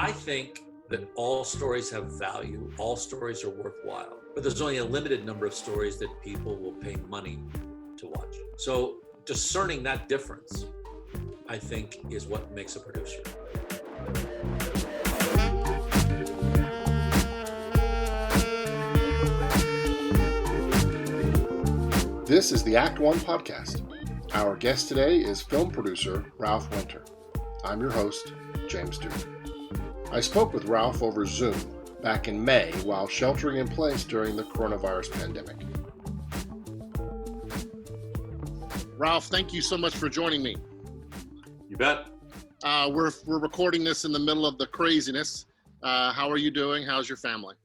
I think that all stories have value, all stories are worthwhile, but there's only a limited number of stories that people will pay money to watch. So discerning that difference, I think, is what makes a producer. This is the Act One podcast. Our guest today is film producer Ralph Winter. I'm your host, James Duke. I spoke with Ralph over Zoom back in May while sheltering in place during the coronavirus pandemic. Ralph, thank you so much for joining me. You bet. We're recording this in the middle of the craziness. How are you doing? How's your family?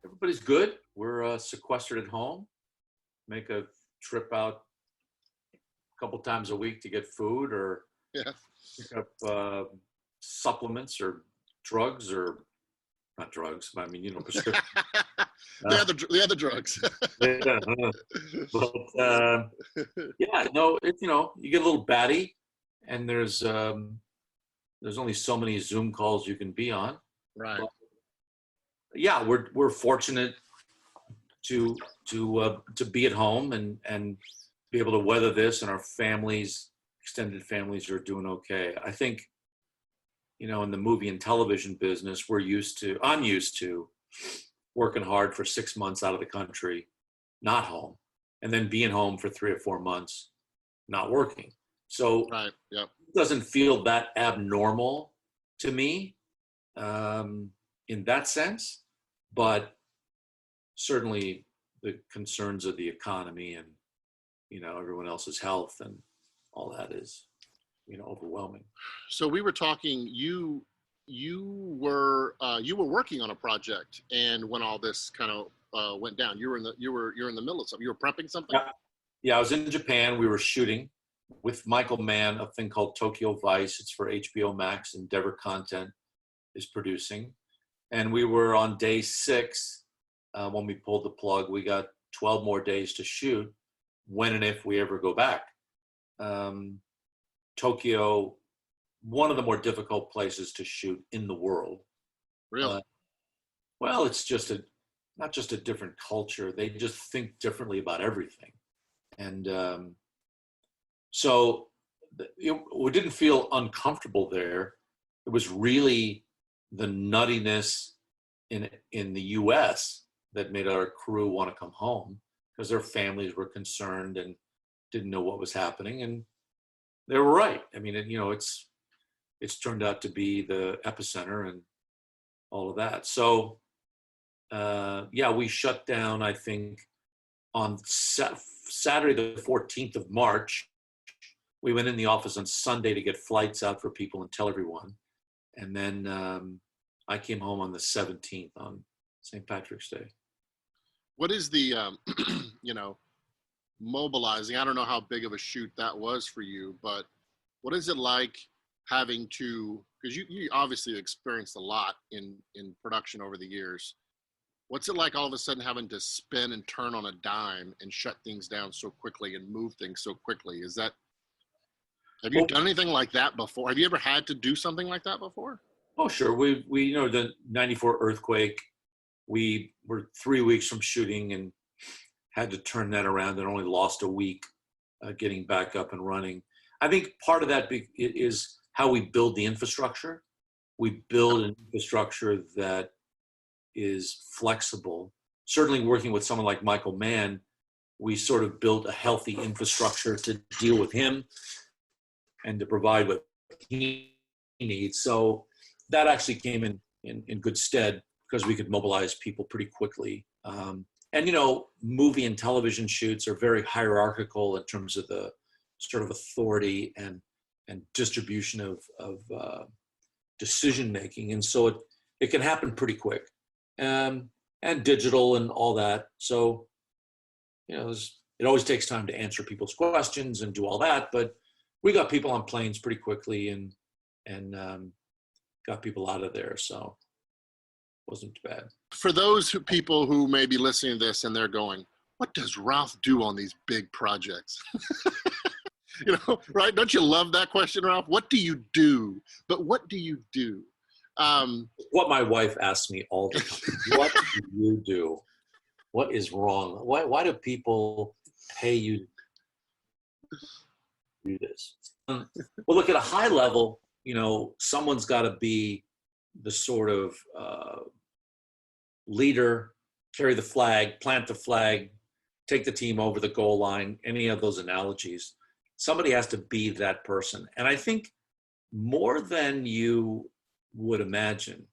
Everybody's good. We're sequestered at home. Make a trip out a couple times a week to get food or pick up supplements or drugs, or not drugs, I mean, prescription. the other drugs. You get a little batty, and there's only so many Zoom calls you can be on. Right. But, yeah, we're fortunate to be at home and be able to weather this, and our extended families are doing okay. I think, in the movie and television business, I'm used to working hard for 6 months out of the country, not home, and then being home for 3 or 4 months, not working. So right. Yep. It doesn't feel that abnormal to me in that sense, but certainly the concerns of the economy and, everyone else's health and all that is, overwhelming. So we were talking, you were working on a project, and when all this kind of went down, you're in the middle of something. You were prepping something? Yeah, I was in Japan. We were shooting with Michael Mann, a thing called Tokyo Vice. It's for HBO Max. Endeavor Content is producing. And we were on day 6 when we pulled the plug. We got 12 more days to shoot when and if we ever go back. Tokyo, one of the more difficult places to shoot in the world. Really? Well, it's just not just a different culture. They just think differently about everything. And so we didn't feel uncomfortable there. It was really the nuttiness in the US that made our crew want to come home, because their families were concerned and didn't know what was happening. And they were right. I mean, it's turned out to be the epicenter and all of that. So, we shut down, I think, on Saturday, the 14th of March. We went in the office on Sunday to get flights out for people and tell everyone. And then I came home on the 17th, on St. Patrick's Day. What is the, mobilizing? I don't know how big of a shoot that was for you, but what is it like having to, because you obviously experienced a lot in production over the years. What's it like all of a sudden having to spin and turn on a dime and shut things down so quickly and move things so quickly? Have you done anything like that before? Have you ever had to do something like that before? Oh, sure. We the 94 earthquake, we were 3 weeks from shooting and had to turn that around and only lost a week getting back up and running. I think part of that is how we build the infrastructure. We build an infrastructure that is flexible. Certainly working with someone like Michael Mann, we sort of built a healthy infrastructure to deal with him and to provide what he needs. So that actually came in good stead, because we could mobilize people pretty quickly. And movie and television shoots are very hierarchical in terms of the sort of authority and distribution of decision making, and so it can happen pretty quick. And digital and all that. So it always takes time to answer people's questions and do all that, but we got people on planes pretty quickly and got people out of there, so it wasn't too bad. For those people who may be listening to this and they're going, what does Ralph do on these big projects? Right? Don't you love that question, Ralph? What do you do? But what do you do? What my wife asks me all the time. What do you do? What is wrong? Why do people pay you to do this? Well, look, at a high level, someone's got to be the sort of leader, carry the flag, plant the flag, take the team over the goal line, any of those analogies. Somebody has to be that person. And I think more than you would imagine,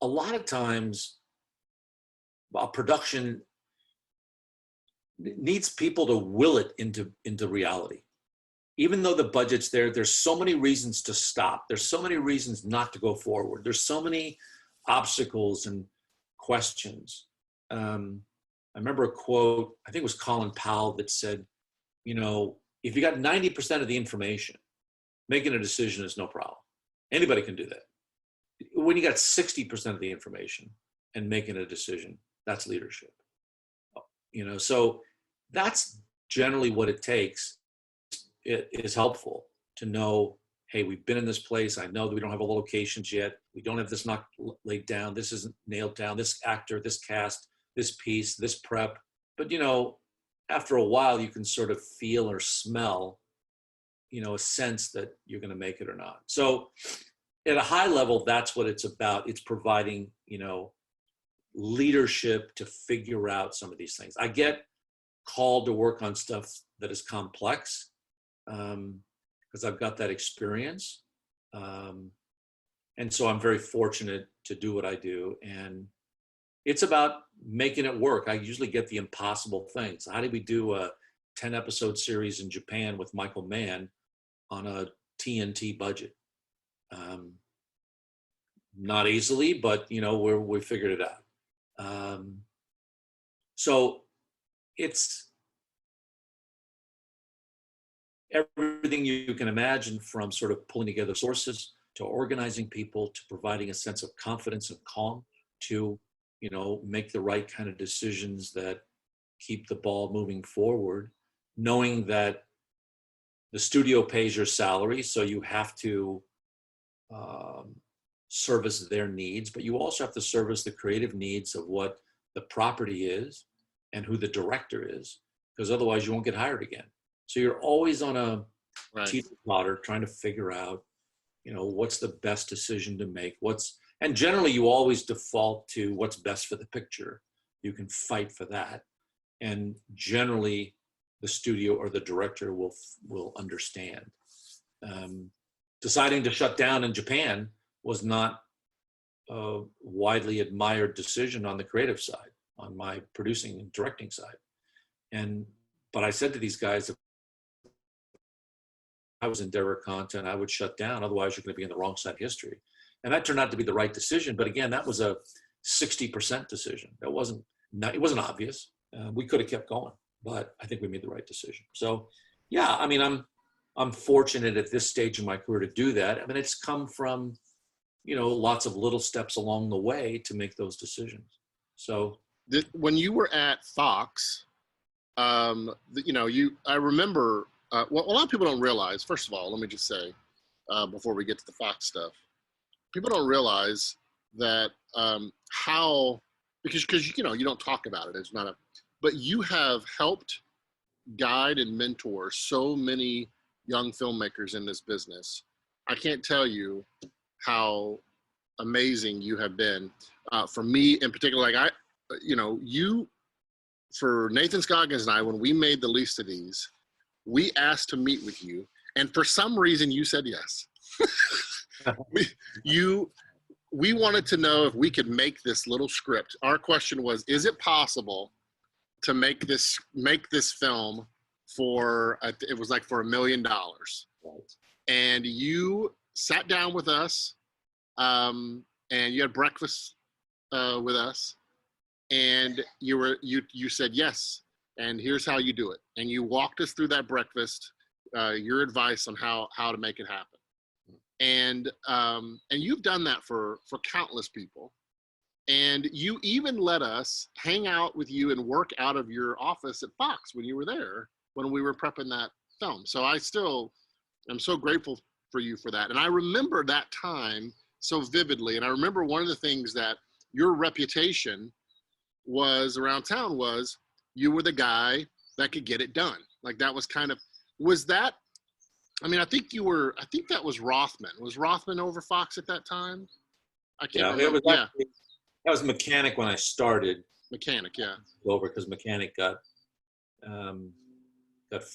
a lot of times production needs people to will it into reality. Even though the budget's there, there's so many reasons to stop. There's so many reasons not to go forward. There's so many obstacles and questions. I remember a quote, I think it was Colin Powell, that said, if you got 90% of the information, making a decision is no problem. Anybody can do that. When you got 60% of the information and making a decision, that's leadership. So that's generally what it takes. It is helpful to know, hey, we've been in this place. I know that we don't have all the locations yet. We don't have this not laid down. This isn't nailed down. This actor, this cast, this piece, this prep. But, after a while, you can sort of feel or smell, a sense that you're going to make it or not. So at a high level, that's what it's about. It's providing, leadership to figure out some of these things. I get called to work on stuff that is complex because I've got that experience. And so I'm very fortunate to do what I do. And it's about making it work. I usually get the impossible things. How did we do a 10-episode series in Japan with Michael Mann on a TNT budget? Not easily, but we figured it out. So it's everything you can imagine, from sort of pulling together sources to organizing people to providing a sense of confidence and calm to make the right kind of decisions that keep the ball moving forward, knowing that the studio pays your salary, so you have to service their needs, but you also have to service the creative needs of what the property is and who the director is, because otherwise you won't get hired again. So you're always on a teeter-totter trying to figure out, what's the best decision to make, and generally you always default to what's best for the picture. You can fight for that. And generally the studio or the director will understand. Deciding to shut down in Japan was not a widely admired decision on the creative side, on my producing and directing side. But I said to these guys, if I was Endeavor Content, I would shut down. Otherwise you're going to be on the wrong side of history. And that turned out to be the right decision. But again, that was a 60% decision. It wasn't obvious. We could have kept going, but I think we made the right decision. So yeah, I mean, I'm fortunate at this stage in my career to do that. I mean, it's come from, lots of little steps along the way to make those decisions. So when you were at Fox, I remember, what a lot of people don't realize, first of all, let me just say, before we get to the Fox stuff, people don't realize that because you don't talk about it. It's not but you have helped guide and mentor so many young filmmakers in this business. I can't tell you how amazing you have been. For me in particular, for Nathan Scoggins and I, when we made the least of these, we asked to meet with you, and for some reason you said yes. We wanted to know if we could make this little script. Our question was, is it possible to make this film for, it was like for $1 million. And you sat down with us, and you had breakfast with us, and you said yes, and here's how you do it. And you walked us through that breakfast, your advice on how to make it happen. And you've done that for countless people. And you even let us hang out with you and work out of your office at Fox when you were there, when we were prepping that film. So I still am so grateful for you for that. And I remember that time so vividly. And I remember one of the things that your reputation was around town was you were the guy that could get it done. Like that was kind of, was that, I mean, I think that was Rothman. Was Rothman over Fox at that time? I can't Yeah, remember. Yeah, that was Mechanic when I started Mechanic. Yeah. over, because Mechanic got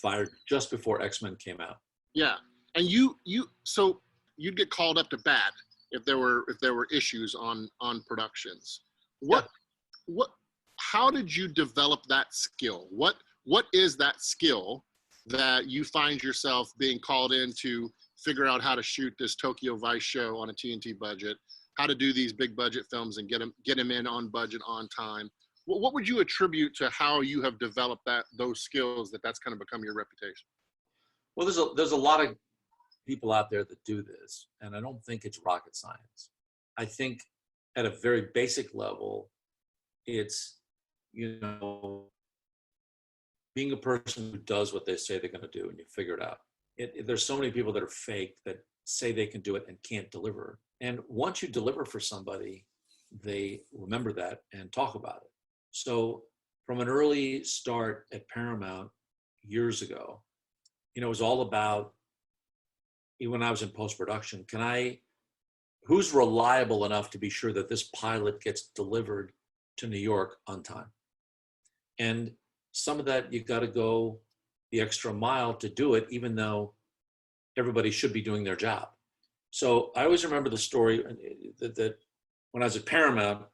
fired just before X-Men came out. Yeah. And so you'd get called up to bat if there were issues on productions. What how did you develop that skill? What is that skill that you find yourself being called in to figure out how to shoot this Tokyo Vice show on a TNT budget, how to do these big budget films and get them in on budget, on time? What would you attribute to how you have developed those skills that's kind of become your reputation? Well, there's a lot of people out there that do this, and I don't think it's rocket science. I think at a very basic level, it's, being a person who does what they say they're going to do, and you figure it out. There's so many people that are fake that say they can do it and can't deliver. And once you deliver for somebody, they remember that and talk about it. So from an early start at Paramount years ago, it was all about, even when I was in post-production, who's reliable enough to be sure that this pilot gets delivered to New York on time? And some of that, you've got to go the extra mile to do it, even though everybody should be doing their job. So I always remember the story that when I was at Paramount,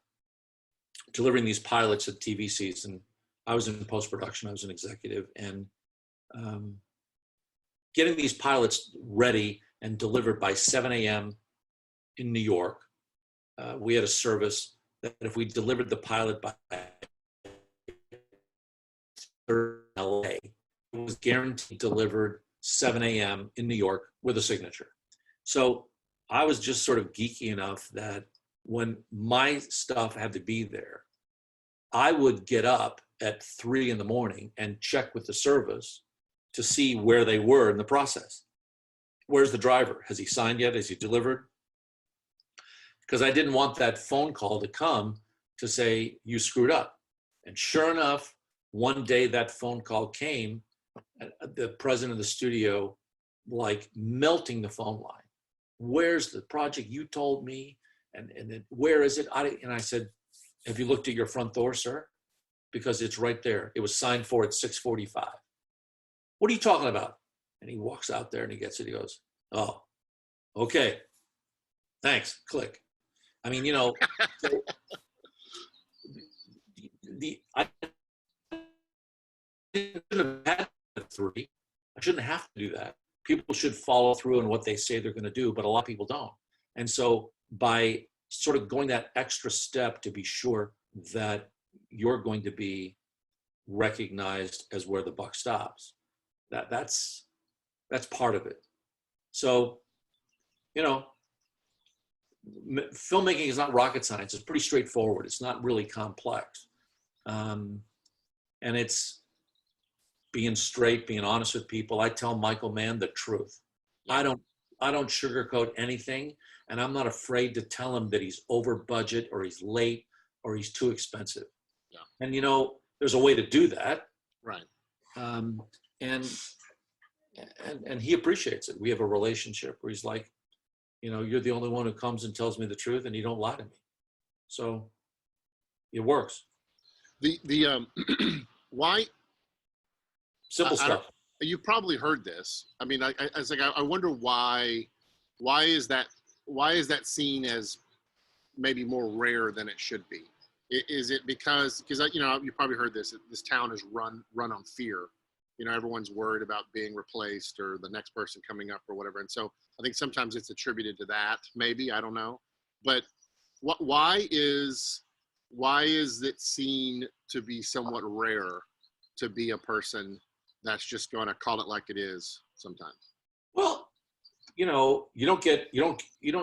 delivering these pilots at TV season, I was in post-production, I was an executive, and getting these pilots ready and delivered by 7 a.m. in New York. We had a service that if we delivered the pilot by LA, it was guaranteed delivered 7 a.m. in New York with a signature. So I was just sort of geeky enough that when my stuff had to be there, I would get up at 3 a.m. and check with the service to see where they were in the process. Where's the driver? Has he signed yet? Has he delivered? Because I didn't want that phone call to come to say, you screwed up. And sure enough, one day that phone call came, the president of the studio, like melting the phone line. Where's the project you told me? And then where is it? And I said, have you looked at your front door, sir? Because it's right there. It was signed for at 6:45. What are you talking about? And he walks out there and he gets it. He goes, oh, okay. Thanks. Click. I mean, I shouldn't have had 3. I shouldn't have to do that. People should follow through on what they say they're going to do, but a lot of people don't. And so by sort of going that extra step to be sure that you're going to be recognized as where the buck stops, that's part of it. So, filmmaking is not rocket science. It's pretty straightforward. It's not really complex. And it's being straight, being honest with people. I tell Michael Mann the truth. I don't sugarcoat anything, and I'm not afraid to tell him that he's over budget or he's late or he's too expensive. Yeah. And there's a way to do that. Right. And he appreciates it. We have a relationship where he's like, you're the only one who comes and tells me the truth, and you don't lie to me. So it works. The why? Simple stuff. You've probably heard this. I mean, I wonder why is that seen as maybe more rare than it should be? Is it because you probably heard this. This town is run on fear. Everyone's worried about being replaced or the next person coming up or whatever. And so I think sometimes it's attributed to that. Maybe, I don't know. But why is it seen to be somewhat rare to be a person that's just going to call it like it is sometimes? Well, you don't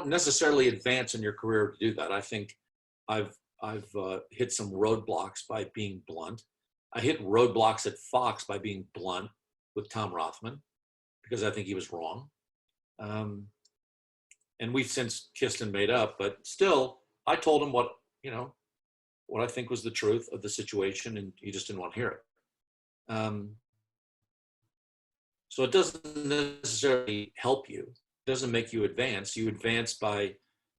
necessarily advance in your career to do that. I think I've hit some roadblocks by being blunt. I hit roadblocks at Fox by being blunt with Tom Rothman because I think he was wrong. and we've since kissed and made up, but still, I told him what, you know, what I think was the truth of the situation, and he just didn't want to hear it. So it doesn't necessarily help you. It doesn't make you advance. You advance by,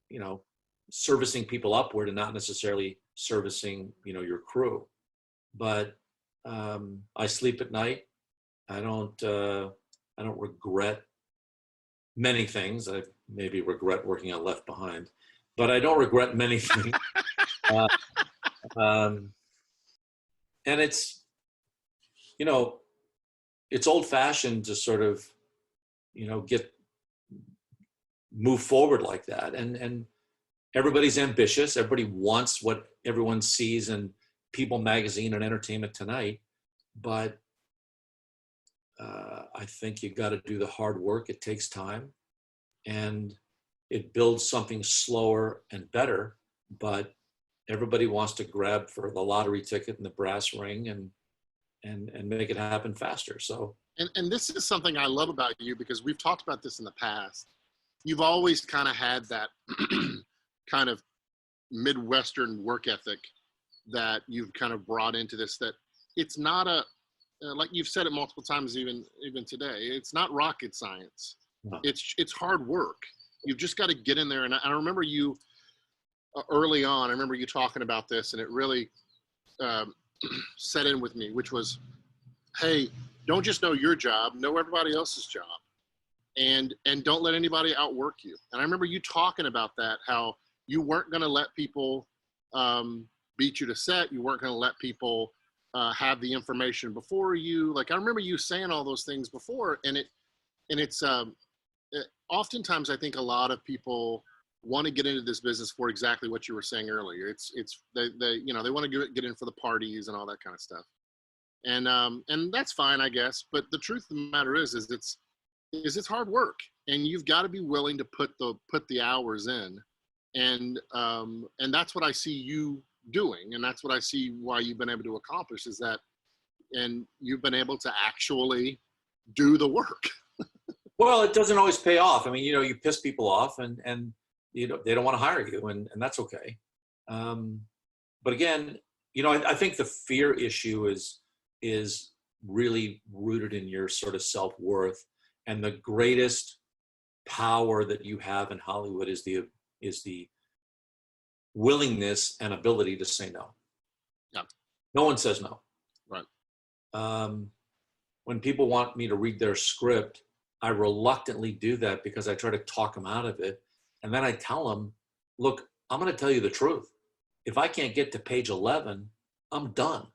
you know, servicing people upward and not necessarily servicing, you know, your crew. But I sleep at night. I don't regret many things. I maybe regret working on Left Behind, but I don't regret many things. And it's, you know, it's old fashioned to sort of, you know, move forward like that. And everybody's ambitious. Everybody wants what everyone sees in People Magazine and Entertainment Tonight. But I think you got to do the hard work. It takes time, and it builds something slower and better. But everybody wants to grab for the lottery ticket and the brass ring and make it happen faster. So, and this is something I love about you, because we've talked about this in the past. You've always kind of had that kind of Midwestern work ethic that you've kind of brought into this, that it's not like you've said it multiple times, even today, it's not rocket science. no. It's hard work. You've just got to get in there. And I remember you early on, I remember you talking about this, and it really set in with me, which was, hey, don't just know your job, know everybody else's job, and don't let anybody outwork you. And I remember you talking about that, how you weren't going to let people beat you to set. You weren't going to let people have the information before you. Like, I remember you saying all those things before, and it's oftentimes I think a lot of people want to get into this business for exactly what you were saying earlier. It's they you know, they want to get in for the parties and all that kind of stuff. And that's fine, I guess. But the truth of the matter is it's hard work, and you've got to be willing to put the hours in. And that's what I see you doing. And that's what I see why you've been able to accomplish is that, and you've been able to actually do the work. Well, it doesn't always pay off. I mean, you know, you piss people off, and you know, they don't want to hire you, and that's okay. But again, you know, I think the fear issue is really rooted in your sort of self-worth, and the greatest power that you have in Hollywood is the willingness and ability to say no. Yeah. No one says no. Right. When people want me to read their script, I reluctantly do that because I try to talk them out of it. And then I tell them, look, I'm going to tell you the truth. If I can't get to page 11, I'm done.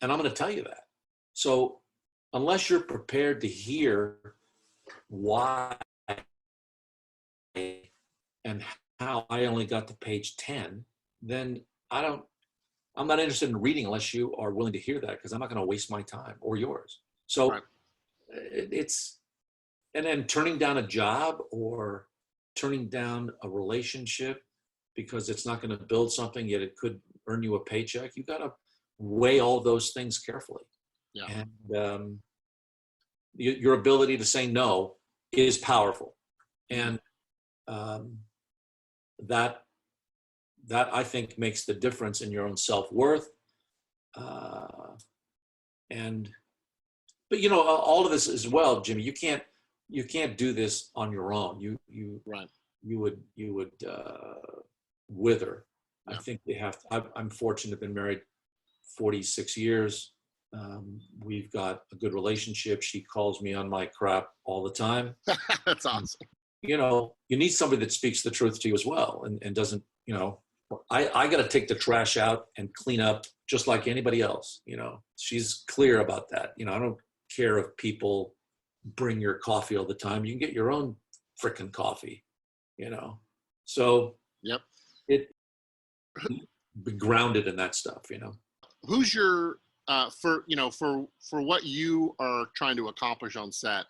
And I'm going to tell you that. So unless you're prepared to hear why and how I only got to page 10, then I'm not interested in reading unless you are willing to hear that, because I'm not going to waste my time or yours. So Right. And then turning down a job or turning down a relationship because it's not going to build something, yet it could earn you a paycheck. You got to weigh all those things carefully. Yeah. And your ability to say no is powerful. And that I think makes the difference in your own self-worth. But you know, all of this as well, Jimmy, you can't do this on your own. Right. You would wither. Yeah. I think I'm fortunate to have been married 46 years. We've got a good relationship. She calls me on my crap all the time. That's awesome. You know, you need somebody that speaks the truth to you as well, and doesn't, you know, I got to take the trash out and clean up just like anybody else. You know, she's clear about that. You know, I don't care if people bring your coffee all the time. You can get your own frickin' coffee, you know. So Yep. Be grounded in that stuff, you know. Who's your for what you are trying to accomplish on set?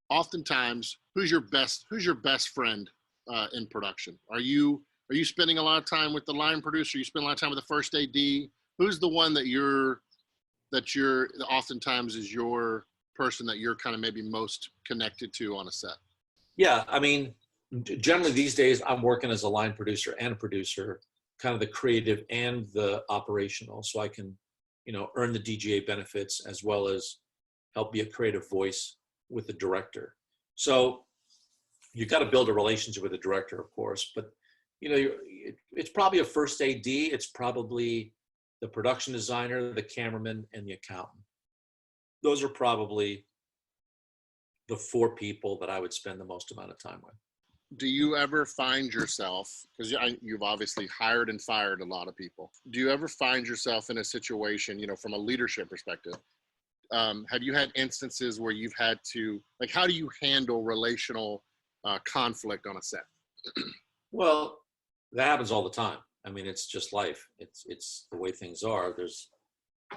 Oftentimes, who's your best friend in production? Are you spending a lot of time with the line producer? You spend a lot of time with the first AD? Who's the one that you're oftentimes is your person that you're kind of maybe most connected to on a set? Yeah, I mean, Generally these days, I'm working as a line producer and a producer, kind of the creative and the operational, so I can, earn the DGA benefits as well as help be a creative voice with the director. So you got to build a relationship with the director, of course, but it's probably a first AD. It's probably the production designer, the cameraman, and the accountant. Those are probably the four people that I would spend the most amount of time with. Do you ever find yourself, because you've obviously hired and fired a lot of people, do you ever find yourself in a situation, from a leadership perspective? Have you had instances where you've had to, like, how do you handle relational conflict on a set? Well, that happens all the time. I mean, it's just life. It's the way things are. There's,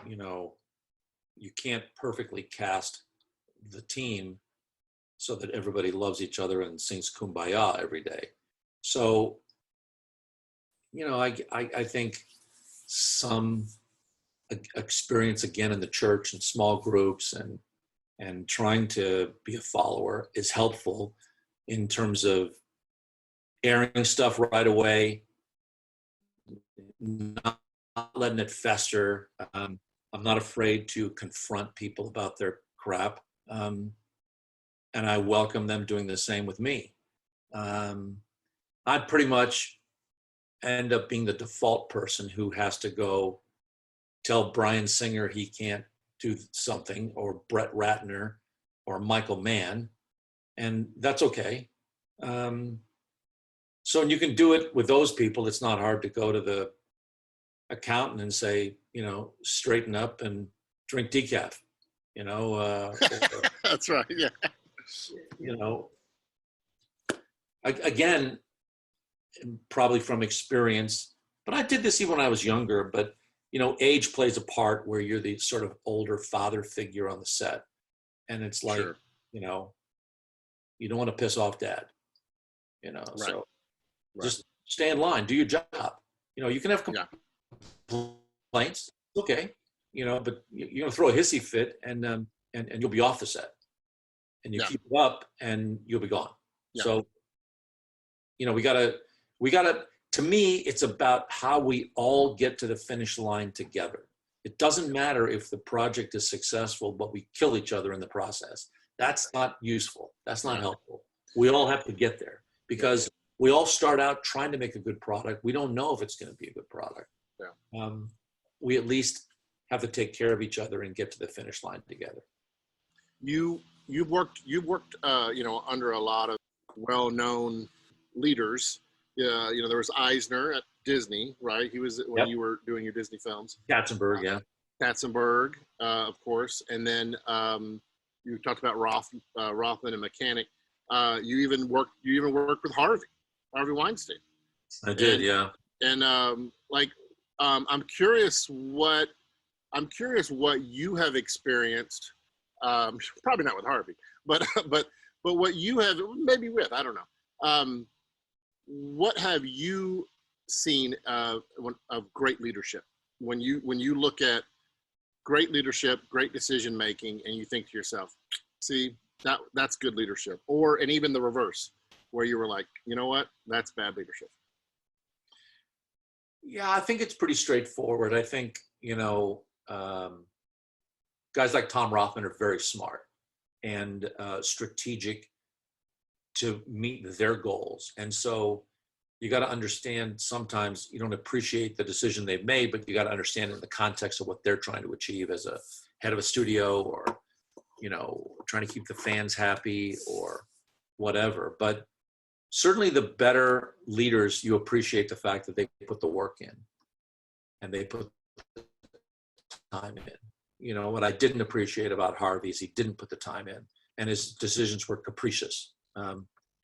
you can't perfectly cast the team so that everybody loves each other and sings Kumbaya every day. So, I think some experience again in the church and small groups and trying to be a follower is helpful in terms of airing stuff right away, not letting it fester. I'm not afraid to confront people about their crap. And I welcome them doing the same with me. I pretty much end up being the default person who has to go tell Bryan Singer he can't do something, or Brett Ratner or Michael Mann, and that's okay. So you can do it with those people. It's not hard to go to the accountant and say, straighten up and drink decaf, That's right. Yeah. Again, probably from experience, but I did this even when I was younger, but age plays a part where you're the sort of older father figure on the set. And it's like, Sure. you don't want to piss off dad, Right. So Right. just stay in line, do your job. You can have Yeah. complaints, okay, but you're going to throw a hissy fit and you'll be off the set. And you Yeah. keep it up and you'll be gone. Yeah. So, we gotta, to me, it's about how we all get to the finish line together. It doesn't matter if the project is successful, but we kill each other in the process. That's not useful. That's not helpful. We all have to get there because we all start out trying to make a good product. We don't know if it's going to be a good product. Yeah. We at least have to take care of each other and get to the finish line together. You've worked under a lot of well-known leaders. There was Eisner at Disney, right? He was when you were doing your Disney films. Katzenberg, yeah. Katzenberg, of course, and then you talked about Rothman and Mechanic. You even worked with Harvey Weinstein. I did, yeah. And I'm curious what you have experienced. Probably not with Harvey, but what you have maybe with, I don't know. What have you seen of great leadership? When you look at great leadership, great decision making, and you think to yourself, see, that's good leadership, and even the reverse, where you were like, you know what, that's bad leadership. Yeah, I think it's pretty straightforward. I think, guys like Tom Rothman are very smart and strategic to meet their goals. And so you got to understand, sometimes you don't appreciate the decision they've made, but you got to understand it in the context of what they're trying to achieve as a head of a studio, or, trying to keep the fans happy or whatever. But certainly the better leaders, you appreciate the fact that they put the work in and they put the time in. What I didn't appreciate about Harvey is he didn't put the time in, and his decisions were capricious.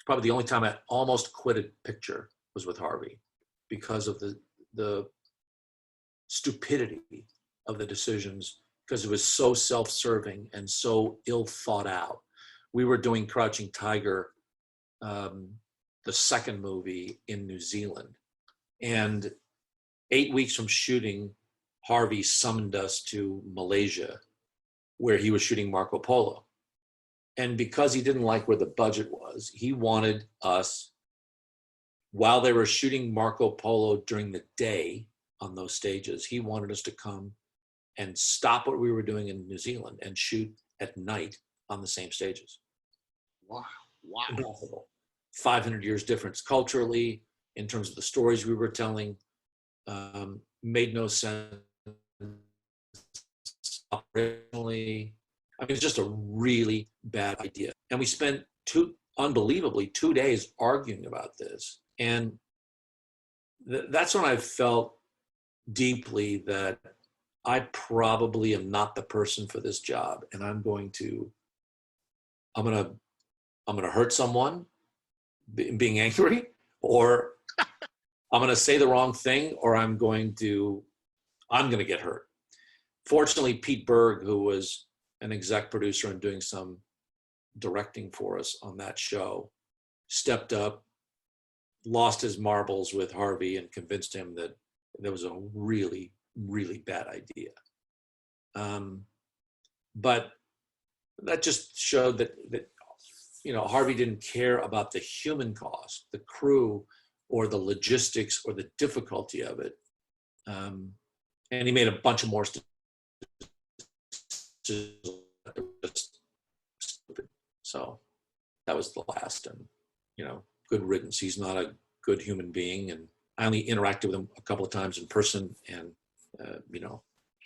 Probably the only time I almost quit a picture was with Harvey because of the stupidity of the decisions, because it was so self-serving and so ill thought out. We were doing Crouching Tiger, the second movie, in New Zealand, and 8 weeks from shooting, Harvey summoned us to Malaysia, where he was shooting Marco Polo. And because he didn't like where the budget was, he wanted us while they were shooting Marco Polo during the day on those stages, he wanted us to come and stop what we were doing in New Zealand and shoot at night on the same stages. Wow. Wow. Impossible. 500 years difference culturally, in terms of the stories we were telling, made no sense operationally. I mean, it's just a really bad idea. And we spent unbelievably 2 days arguing about this. And that's when I felt deeply that I probably am not the person for this job. And I'm going to hurt someone being angry, or I'm going to say the wrong thing, or I'm going to get hurt. Fortunately, Pete Berg, who was an exec producer and doing some directing for us on that show, stepped up, lost his marbles with Harvey, and convinced him that that was a really, really bad idea. But that just showed that Harvey didn't care about the human cost, the crew, or the logistics, or the difficulty of it. And he made a bunch of more so that was the last, and good riddance. He's not a good human being, and I only interacted with him a couple of times in person, and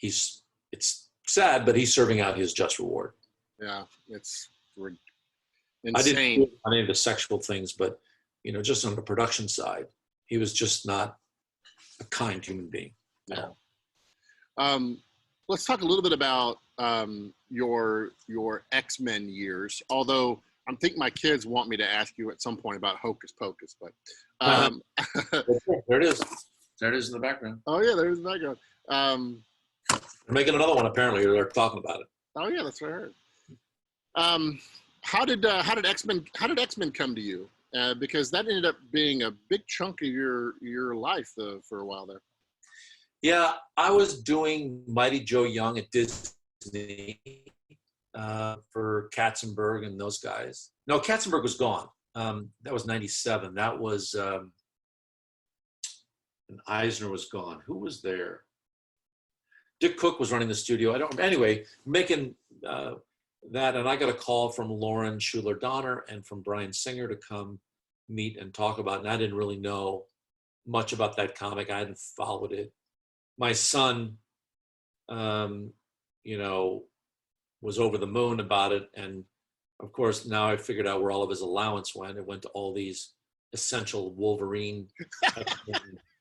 it's sad, but he's serving out his just reward. Yeah, it's I didn't insane. do any of the sexual things, but just on the production side, he was just not a kind human being at all. Let's talk a little bit about your X-Men years. Although I'm thinking my kids want me to ask you at some point about Hocus Pocus, but there it is. There it is in the background. Oh yeah, there's the background. They're making another one apparently. They're talking about it. Oh yeah, that's what I heard. How did X-Men come to you? Because that ended up being a big chunk of your life for a while there. Yeah, I was doing Mighty Joe Young at Disney for Katzenberg and those guys. No, Katzenberg was gone. That was 97. That was, and Eisner was gone. Who was there? Dick Cook was running the studio. Anyway, making that, and I got a call from Lauren Schuler Donner and from Brian Singer to come meet and talk about it. And I didn't really know much about that comic. I hadn't followed it. My son, was over the moon about it. And of course, now I figured out where all of his allowance went. It went to all these essential Wolverine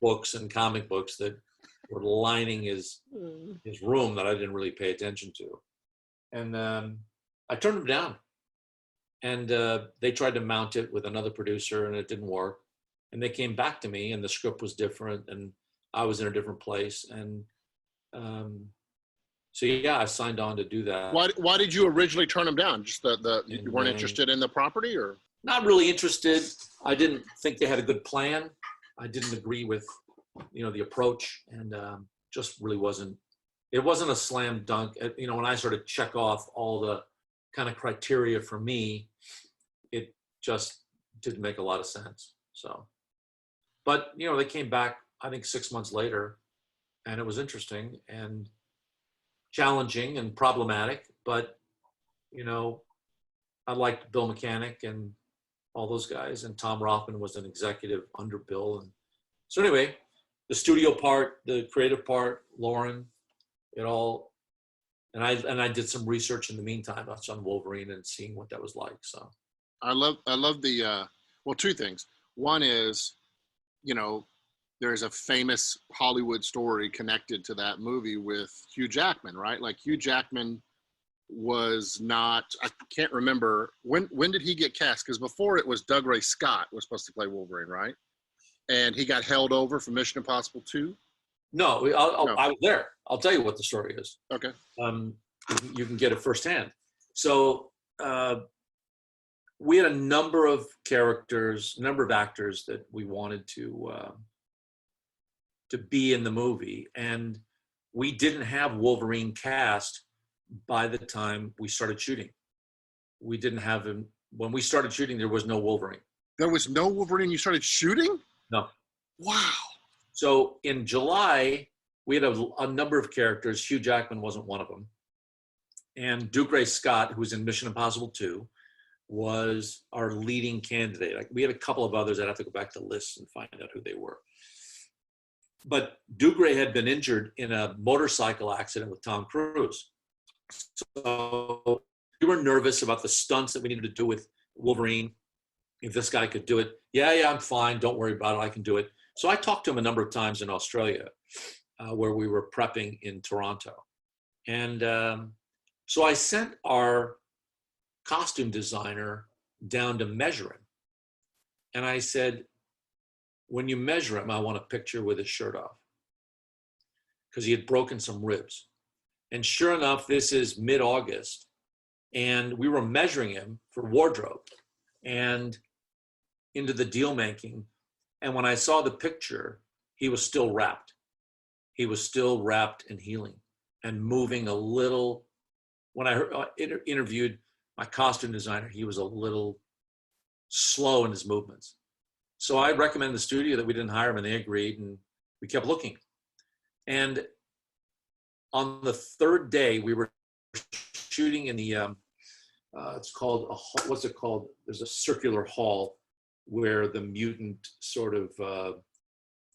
books and comic books that were lining his room that I didn't really pay attention to. And I turned him down. And they tried to mount it with another producer, and it didn't work. And they came back to me, and the script was different, and I was in a different place. And so yeah, I signed on to do that. Why did you originally turn them down? Just you weren't interested in the property, or? Not really interested. I didn't think they had a good plan. I didn't agree with, the approach, and just really wasn't. It wasn't a slam dunk. When I sort of check off all the kind of criteria for me, it just didn't make a lot of sense. So, but they came back, I think 6 months later, and it was interesting and challenging and problematic, but I liked Bill Mechanic and all those guys, and Tom Rothman was an executive under Bill. And so anyway, the studio part, the creative part, Lauren, it all, and I did some research in the meantime on Wolverine and seeing what that was like. So I love the two things. One is, there's a famous Hollywood story connected to that movie with Hugh Jackman, right? Like Hugh Jackman was not, I can't remember when did he get cast? Because before it was Doug Ray Scott was supposed to play Wolverine, right? And he got held over for Mission Impossible 2. No, no. I was there. I'll tell you what the story is. Okay. You can get it firsthand. So we had a number of actors that we wanted to be in the movie, and we didn't have Wolverine cast by the time we started shooting. We didn't have him when we started shooting. There was no Wolverine. There was no Wolverine. You started shooting? No. Wow. So in July, we had a number of characters. Hugh Jackman wasn't one of them. And Dougray Scott, who's in Mission Impossible 2, was our leading candidate. Like, we had a couple of others. I'd have to go back to lists and find out who they were. But Dougray had been injured in a motorcycle accident with Tom Cruise. So we were nervous about the stunts that we needed to do with Wolverine. If this guy could do it, yeah, I'm fine. Don't worry about it. I can do it. So I talked to him a number of times in Australia, where we were prepping in Toronto. And so I sent our costume designer down to measure him. And I said, when you measure him, I want a picture with his shirt off, because he had broken some ribs. And sure enough, this is mid-August, and we were measuring him for wardrobe and into the deal making. And when I saw the picture, he was still wrapped. He was still wrapped and healing and moving a little. When I interviewed my costume designer, he was a little slow in his movements. So I recommended the studio that we didn't hire him, and they agreed, and we kept looking. And on the third day, we were shooting in the, it's called, what's it called? There's a circular hall where the mutant sort of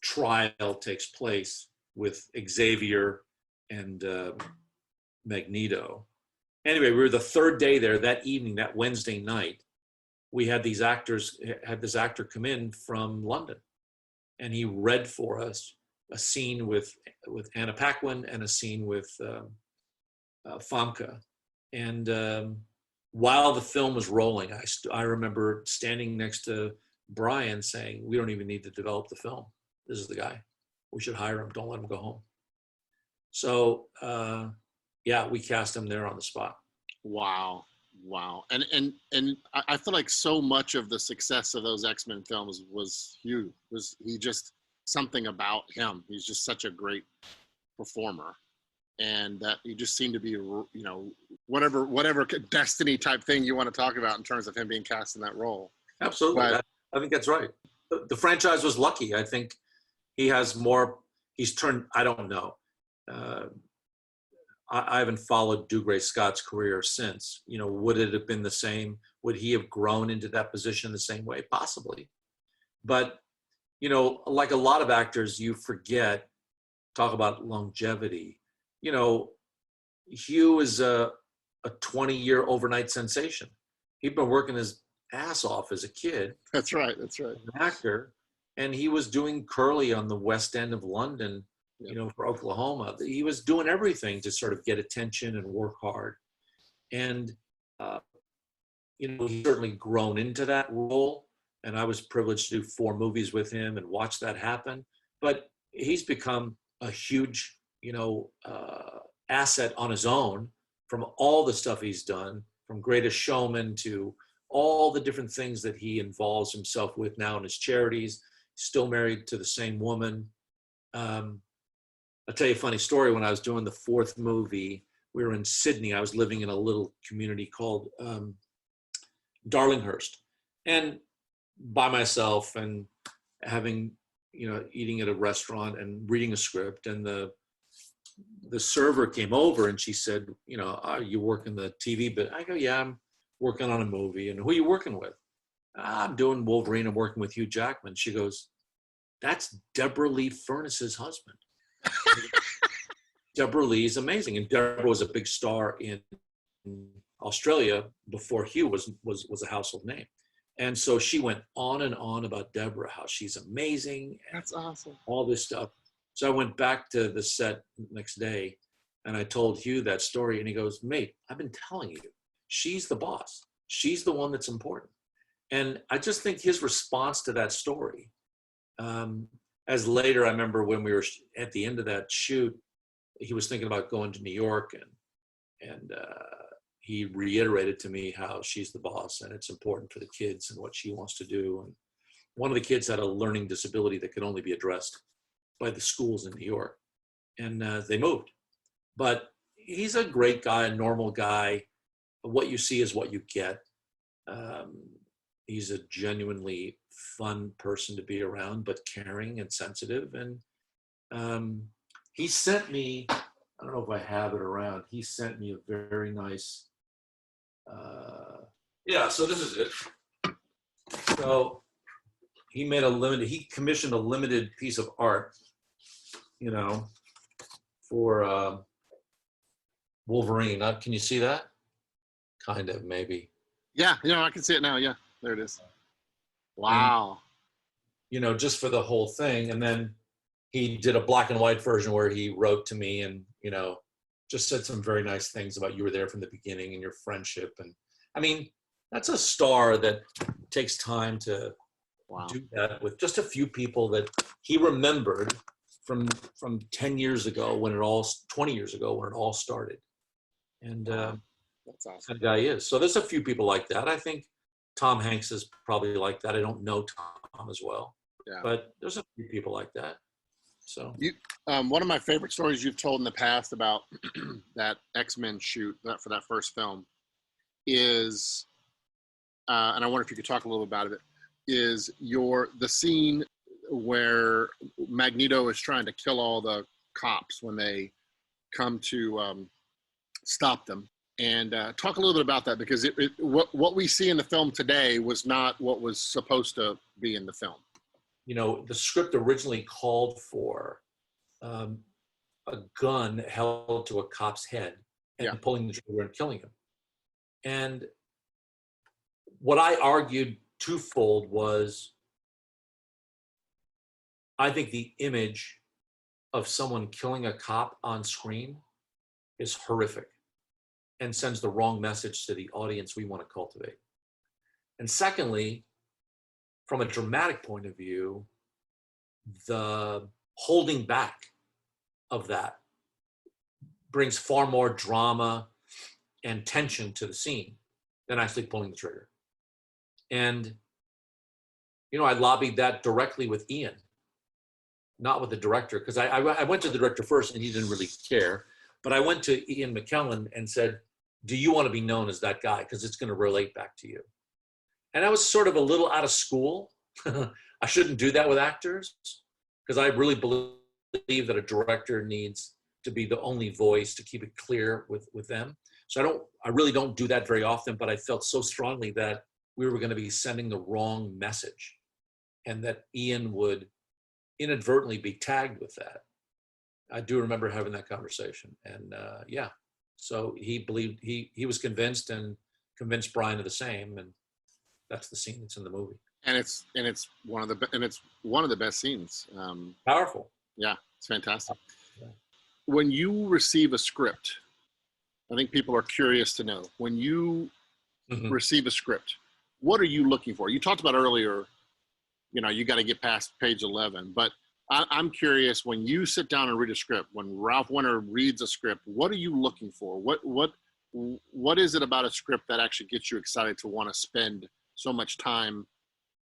trial takes place with Xavier and Magneto. Anyway, we were the third day there. That evening, that Wednesday night, we had this actor come in from London, and he read for us a scene with Anna Paquin and a scene with Famke. And while the film was rolling, I remember standing next to Brian saying, we don't even need to develop the film. This is the guy. We should hire him. Don't let him go home. So yeah, we cast him there on the spot. Wow. And I feel like so much of the success of those X-Men films was Hugh. He just, something about him. He's just such a great performer. And that he just seemed to be, whatever destiny type thing you want to talk about in terms of him being cast in that role. Absolutely. But, I think that's right. The franchise was lucky. I think he has more, he's turned, I don't know. I haven't followed Dougray Scott's career since. Would it have been the same? Would he have grown into that position the same way? Possibly. But, like a lot of actors, you forget, talk about longevity. Hugh is a 20-year overnight sensation. He'd been working his ass off as a kid. That's right. As an actor. And he was doing Curly on the West End of London, for Oklahoma. He was doing everything to sort of get attention and work hard. And, he's certainly grown into that role. And I was privileged to do 4 movies with him and watch that happen. But he's become a huge, asset on his own from all the stuff he's done, from Greatest Showman to all the different things that he involves himself with now in his charities. Still married to the same woman. I'll tell you a funny story. When I was doing the 4th movie, we were in Sydney. I was living in a little community called Darlinghurst, and by myself, and having, eating at a restaurant and reading a script. And the server came over and she said, are you working the TV bit? I go, yeah, I'm working on a movie. And who are you working with? I'm doing Wolverine. I'm working with Hugh Jackman. She goes, that's Deborah Lee Furness's husband. Deborah Lee is amazing. And Deborah was a big star in Australia before Hugh was a household name. And so she went on and on about Deborah, how she's amazing. That's awesome. All this stuff. So I went back to the set next day and I told Hugh that story, and he goes, mate, I've been telling you, she's the boss. She's the one that's important. And I just think his response to that story, as later, I remember when we were at the end of that shoot, he was thinking about going to New York, and he reiterated to me how she's the boss and it's important for the kids and what she wants to do. And one of the kids had a learning disability that could only be addressed by the schools in New York, and they moved. But he's a great guy, a normal guy. What you see is what you get. He's a genuinely fun person to be around, but caring and sensitive. And he sent me, I don't know if I have it around, he sent me a very nice, yeah, so this is it. So he commissioned a limited piece of art, you know, for Wolverine. Can you see that? Kind of, maybe. Yeah, I can see it now. Yeah, there it is. Wow. And, just for the whole thing. And then he did a black and white version where he wrote to me and, just said some very nice things about you were there from the beginning and your friendship. And I mean, that's a star that takes time to do that with just a few people that he remembered from 10 years ago 20 years ago when it all started. And that's awesome. That guy is. So there's a few people like that. I think Tom Hanks is probably like that. I don't know Tom as well, but there's a few people like that. So one of my favorite stories you've told in the past about that X-Men shoot for that first film is, and I wonder if you could talk a little about it, is the scene where Magneto is trying to kill all the cops when they come to stop them. And talk a little bit about that, because what we see in the film today was not what was supposed to be in the film. The script originally called for a gun held to a cop's head and pulling the trigger and killing him. And what I argued twofold was, I think the image of someone killing a cop on screen is horrific and sends the wrong message to the audience we want to cultivate. And secondly, from a dramatic point of view, the holding back of that brings far more drama and tension to the scene than actually pulling the trigger. And, I lobbied that directly with Ian, not with the director, because I went to the director first and he didn't really care. But I went to Ian McKellen and said, do you want to be known as that guy? Because it's going to relate back to you. And I was sort of a little out of school. I shouldn't do that with actors, because I really believe that a director needs to be the only voice to keep it clear with them. So I really don't do that very often, but I felt so strongly that we were going to be sending the wrong message and that Ian would inadvertently be tagged with that. I do remember having that conversation. And so he believed, he was convinced and convinced Brian of the same. And that's the scene that's in the movie. And it's one of the best scenes. Powerful. Yeah, it's fantastic. Yeah. When you receive a script, I think people are curious to know, when you receive a script, what are you looking for? You talked about earlier, you got to get past page 11, but I'm curious, when you sit down and read a script, when Ralph Winter reads a script, what are you looking for? What is it about a script that actually gets you excited to want to spend so much time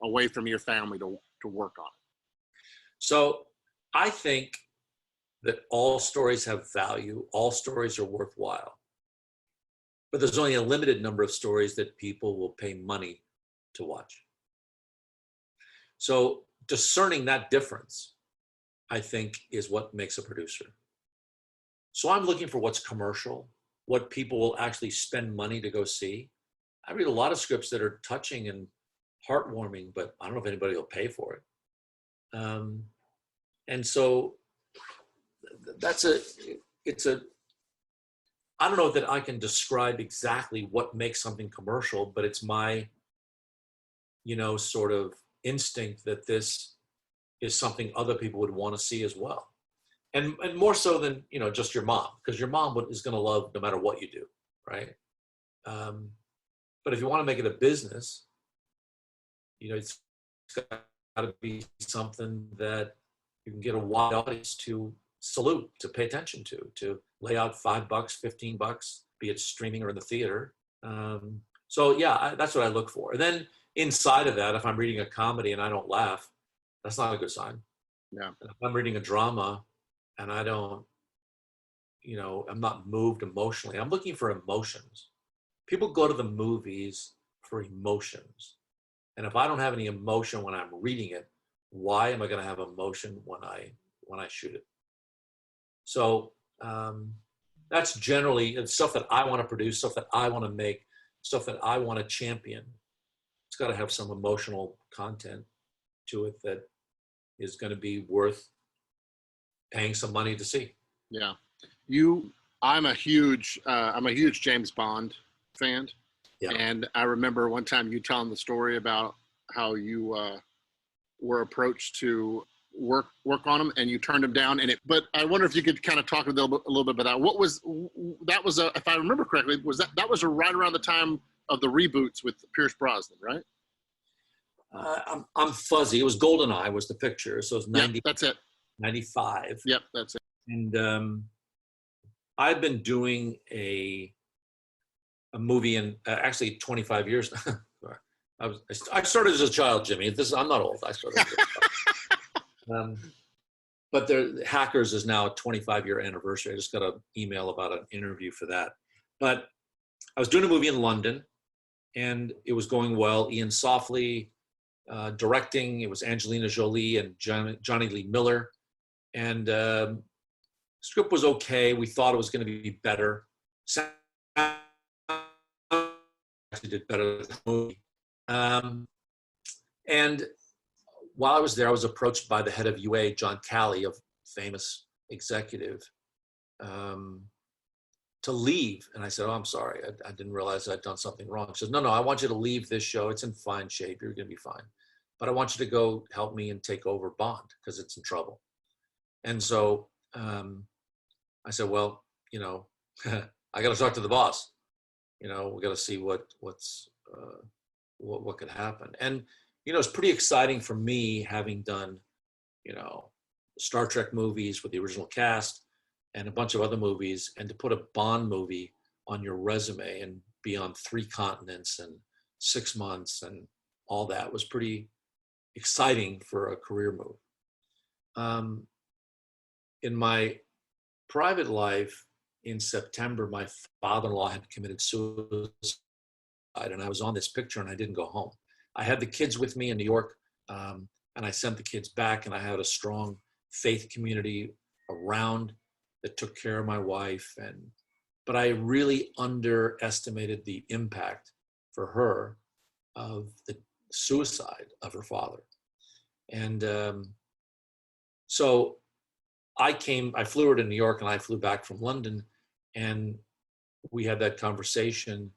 away from your family to work on it? So I think that all stories have value. All stories are worthwhile. But there's only a limited number of stories that people will pay money to watch. So discerning that difference, I think, is what makes a producer. So I'm looking for what's commercial, what people will actually spend money to go see. I read a lot of scripts that are touching and heartwarming, but I don't know if anybody will pay for it. And so I don't know that I can describe exactly what makes something commercial, but it's my, sort of instinct that this is something other people would want to see as well. And more so than, just your mom, because your mom is going to love no matter what you do, right? But if you want to make it a business, it's got to be something that you can get a wide audience to salute, to pay attention to lay out $5, $15, be it streaming or in the theater. So yeah, that's what I look for. And then inside of that, if I'm reading a comedy and I don't laugh, that's not a good sign. Yeah. If I'm reading a drama and I don't, I'm not moved emotionally, I'm looking for emotions. People go to the movies for emotions. And if I don't have any emotion when I'm reading it, why am I going to have emotion when I shoot it? So that's generally it's stuff that I want to produce, stuff that I want to make, stuff that I want to champion. It's got to have some emotional content to it that is going to be worth paying some money to see. Yeah. I'm a huge James Bond fan. Yeah. And I remember one time you telling the story about how you were approached to work on them and you turned them down. But I wonder if you could kind of talk a little bit about that. That was if I remember correctly, that was right around the time of the reboots with Pierce Brosnan, right? I'm fuzzy. It was GoldenEye was the picture. So it was 90. Yep, that's it. 95. Yep, that's it. And I've been doing a movie in actually 25 years now. I started as a child, Jimmy. I'm not old. I started as a child. But Hackers is now a 25-year anniversary. I just got an email about an interview for that. But I was doing a movie in London, and it was going well. Ian Softly directing. It was Angelina Jolie and Johnny Lee Miller. And script was okay. We thought it was going to be better. Actually did better than the movie. And while I was there, I was approached by the head of UA, John Calley, a famous executive, to leave. And I said, oh, I'm sorry. I didn't realize I'd done something wrong. He says, no, I want you to leave this show. It's in fine shape. You're going to be fine. But I want you to go help me and take over Bond because it's in trouble. And so I said, well, I got to talk to the boss. We got to see what could happen. And, it's pretty exciting for me having done, Star Trek movies with the original cast and a bunch of other movies, and to put a Bond movie on your resume and be on 3 continents and 6 months and all that was pretty exciting for a career move. In my private life, in September, my father-in-law had committed suicide, and I was on this picture and I didn't go home. I had the kids with me in New York, and I sent the kids back, and I had a strong faith community around that took care of my wife. But I really underestimated the impact for her of the suicide of her father. And so I flew her to New York and I flew back from London, and we had that conversation,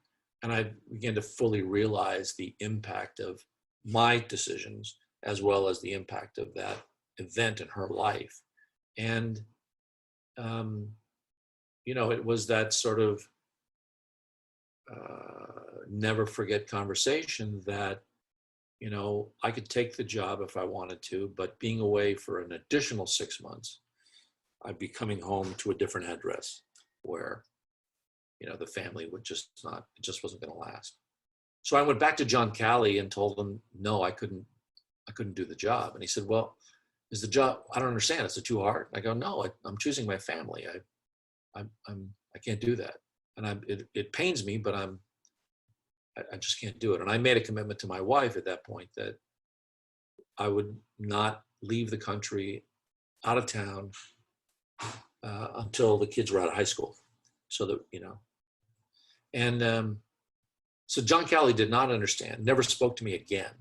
and I began to fully realize the impact of my decisions as well as the impact of that event in her life. And, it was that sort of never forget conversation that, I could take the job if I wanted to, but being away for an additional 6 months, I'd be coming home to a different address where, the family would it just wasn't going to last. So I went back to John Calley and told him, no, I couldn't do the job. And he said, well, is the job, I don't understand. Is it too hard? And I go, no, I'm choosing my family. I can't do that. And it pains me, but I just can't do it. And I made a commitment to my wife at that point that I would not leave the country out of town until the kids were out of high school. So that, and so John Calley did not understand, never spoke to me again.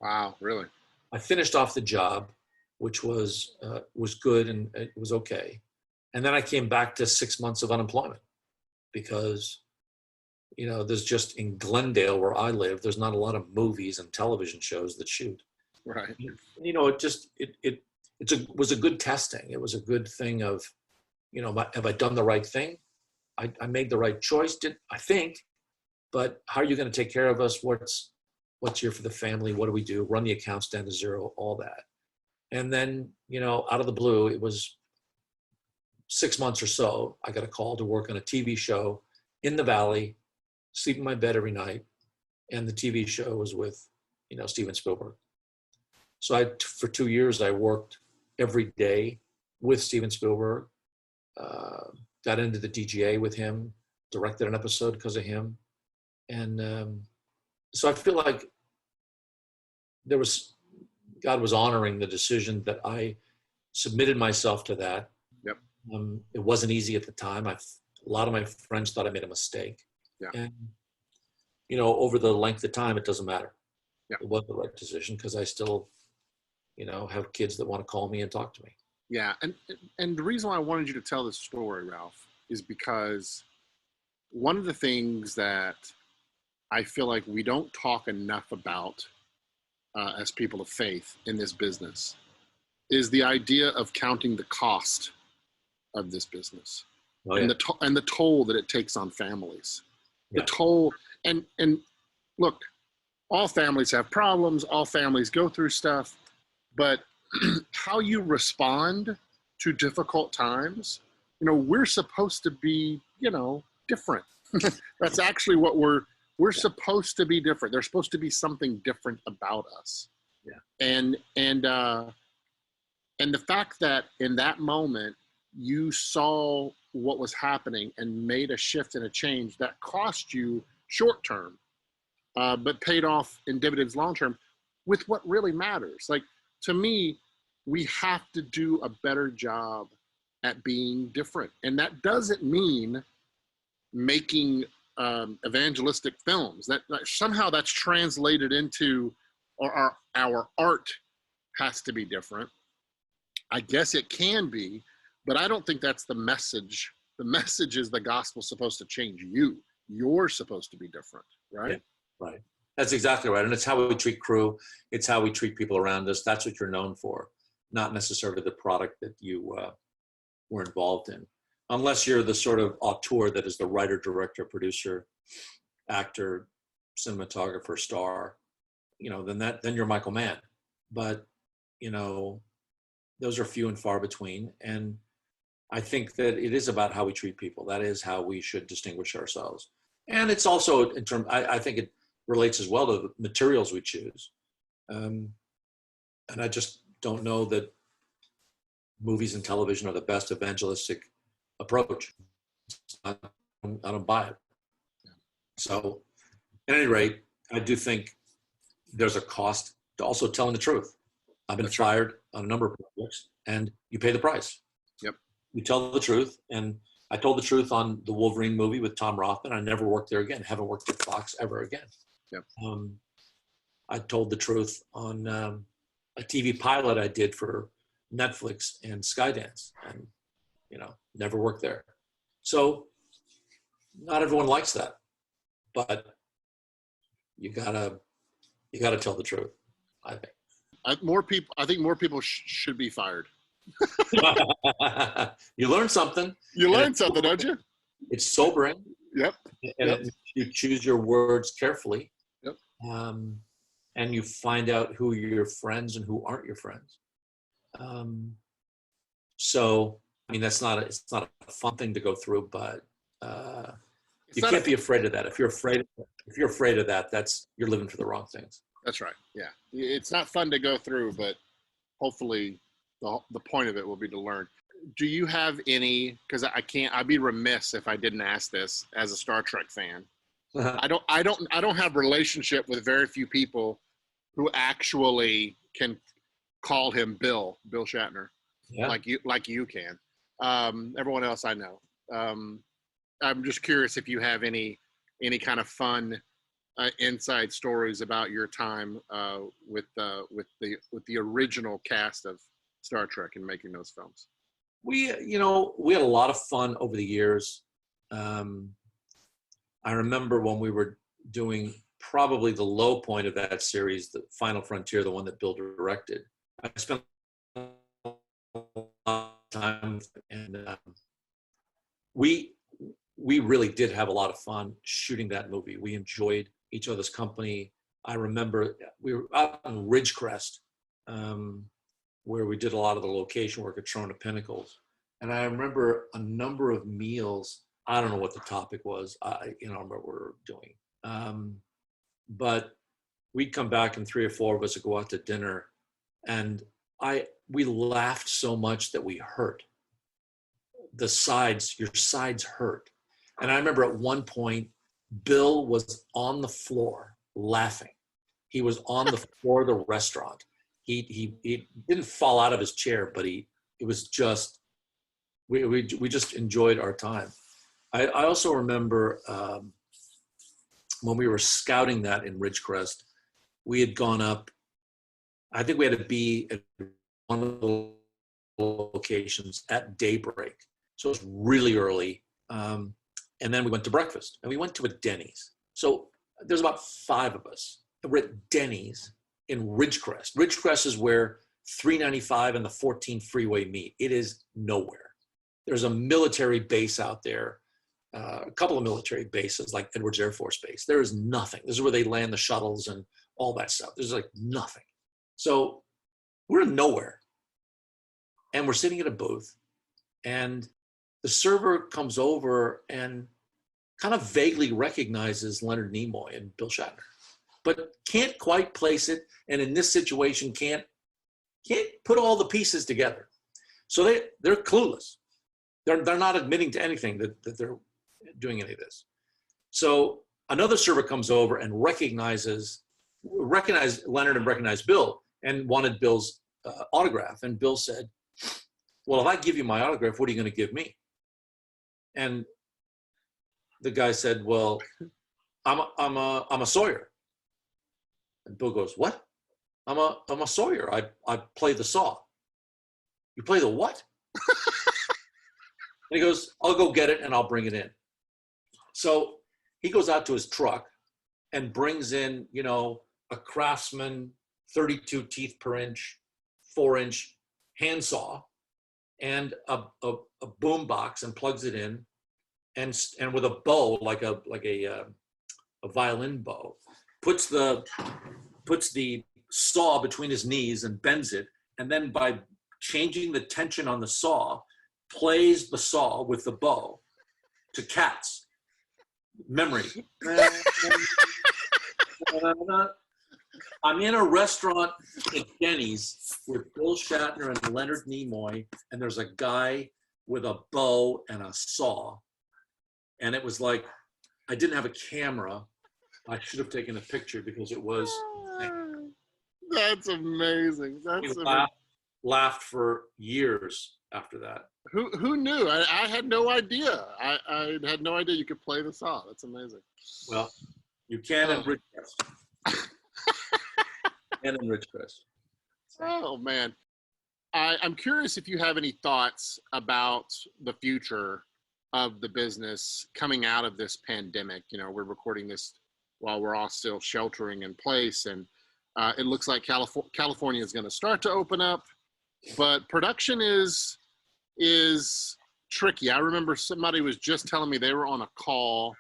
Wow, really? I finished off the job, which was good and it was okay. And then I came back to 6 months of unemployment because, there's just in Glendale where I live, there's not a lot of movies and television shows that shoot. Right. It was a good testing. It was a good thing of, have I done the right thing? I made the right choice, I think, but how are you going to take care of us? What's here for the family? What do we do? Run the accounts down to zero, all that. And then, out of the blue, it was 6 months or so, I got a call to work on a TV show in the Valley, sleep in my bed every night. And the TV show was with, Steven Spielberg. So for 2 years, I worked every day with Steven Spielberg, got into the DGA with him, directed an episode because of him. And so I feel like God was honoring the decision that I submitted myself to that. Yep. It wasn't easy at the time. A lot of my friends thought I made a mistake. Yeah. And, over the length of time, it doesn't matter. Yeah. It was the right decision because I still, have kids that want to call me and talk to me. Yeah. And the reason why I wanted you to tell this story, Ralph, is because one of the things that I feel like we don't talk enough about as people of faith in this business is the idea of counting the cost of this business. Oh, yeah. And the toll that it takes on families. Yeah. The toll and look, all families have problems, all families go through stuff, but how you respond to difficult times, we're supposed to be, different. That's actually what we're supposed to be different. There's supposed to be something different about us. Yeah. And the fact that in that moment you saw what was happening and made a shift and a change that cost you short term, but paid off in dividends long term with what really matters. Like, to me, we have to do a better job at being different. And that doesn't mean making evangelistic films. That somehow that's translated into our art has to be different. I guess it can be, but I don't think that's the message. The message is the gospel's supposed to change you. You're supposed to be different, right? Yeah, right. That's exactly right. And it's how we treat crew. It's how we treat people around us. That's what you're known for, not necessarily the product that you were involved in. Unless you're the sort of auteur that is the writer, director, producer, actor, cinematographer, star, then you're Michael Mann. But, those are few and far between. And I think that it is about how we treat people. That is how we should distinguish ourselves. And it's also I think it relates as well to the materials we choose. And I just don't know that movies and television are the best evangelistic approach. I don't buy it. So at any rate, I do think there's a cost to also telling the truth. I've been fired on a number of projects, and you pay the price. Yep. You tell the truth, and I told the truth on the Wolverine movie with Tom Rothman. I never worked there again. Haven't worked at Fox ever again. Yep. I told the truth on a TV pilot I did for Netflix and Skydance, and never worked there. So not everyone likes that, but you gotta tell the truth, I think. I think more people should be fired. You learn something. You learn something, don't you? It's sobering. Yep. And you choose your words carefully. Yep. And you find out who are your friends and who aren't your friends. So, I mean, it's not a fun thing to go through, but you can't be afraid of that. If you're afraid of that, you're living for the wrong things. That's right. Yeah. It's not fun to go through, but hopefully the point of it will be to learn. Do you have any, because I'd be remiss if I didn't ask this as a Star Trek fan. I don't have relationship with very few people who actually can call him Bill Shatner. Yeah. like you can. Everyone else I know. I'm just curious if you have any kind of fun inside stories about your time with the original cast of Star Trek and making those films. We had a lot of fun over the years. I remember when we were doing probably the low point of that series, The Final Frontier, the one that Bill directed. I spent a lot of time, and we really did have a lot of fun shooting that movie. We enjoyed each other's company. I remember we were out on Ridgecrest, where we did a lot of the location work at Trona Pinnacles. And I remember a number of meals. I don't know what the topic was. I remember what we were doing. But we'd come back and 3 or 4 of us would go out to dinner, and we laughed so much that we hurt. Your sides hurt. And I remember at one point, Bill was on the floor laughing. He was on the floor of the restaurant. He didn't fall out of his chair, but it was just, we just enjoyed our time. I also remember when we were scouting that in Ridgecrest, we had gone up, I think we had to be at one of the locations at daybreak. So it was really early. And then we went to breakfast, and we went to a Denny's. So there's about 5 of us. We're at Denny's in Ridgecrest. Ridgecrest is where 395 and the 14 freeway meet. It is nowhere. There's a military base out there, a couple of military bases like Edwards Air Force Base. There is nothing. This is where they land the shuttles and all that stuff. There's like nothing. So we're in nowhere. And we're sitting at a booth, and the server comes over and kind of vaguely recognizes Leonard Nimoy and Bill Shatner, but can't quite place it. And in this situation, can't put all the pieces together. So they're clueless. They're not admitting to anything that they're doing any of this. So another server comes over and recognized Leonard and recognized Bill and wanted Bill's autograph. And Bill said, well, if I give you my autograph, what are you going to give me? And the guy said, well, I'm a Sawyer. And Bill goes, what? I'm a Sawyer. I play the saw. You play the what? And he goes, I'll go get it and I'll bring it in. So he goes out to his truck and brings in, a Craftsman 32 teeth per inch, 4-inch handsaw and a boom box, and plugs it in, and with a bow, like a violin bow, puts the saw between his knees and bends it, and then by changing the tension on the saw, plays the saw with the bow to Cats. Memory. I'm in a restaurant at Denny's with Bill Shatner and Leonard Nimoy, and there's a guy with a bow and a saw. And it was like, I didn't have a camera. I should have taken a picture because it was. That's amazing. That's laughed for years after that. Who knew? I had no idea. I had no idea you could play the saw. That's amazing. Well, you can in Ridgecrest. And in Ridgecrest. Oh man, I'm curious if you have any thoughts about the future of the business coming out of this pandemic. We're recording this while we're all still sheltering in place, and it looks like California is going to start to open up, but production is tricky. I remember somebody was just telling me they were on a call,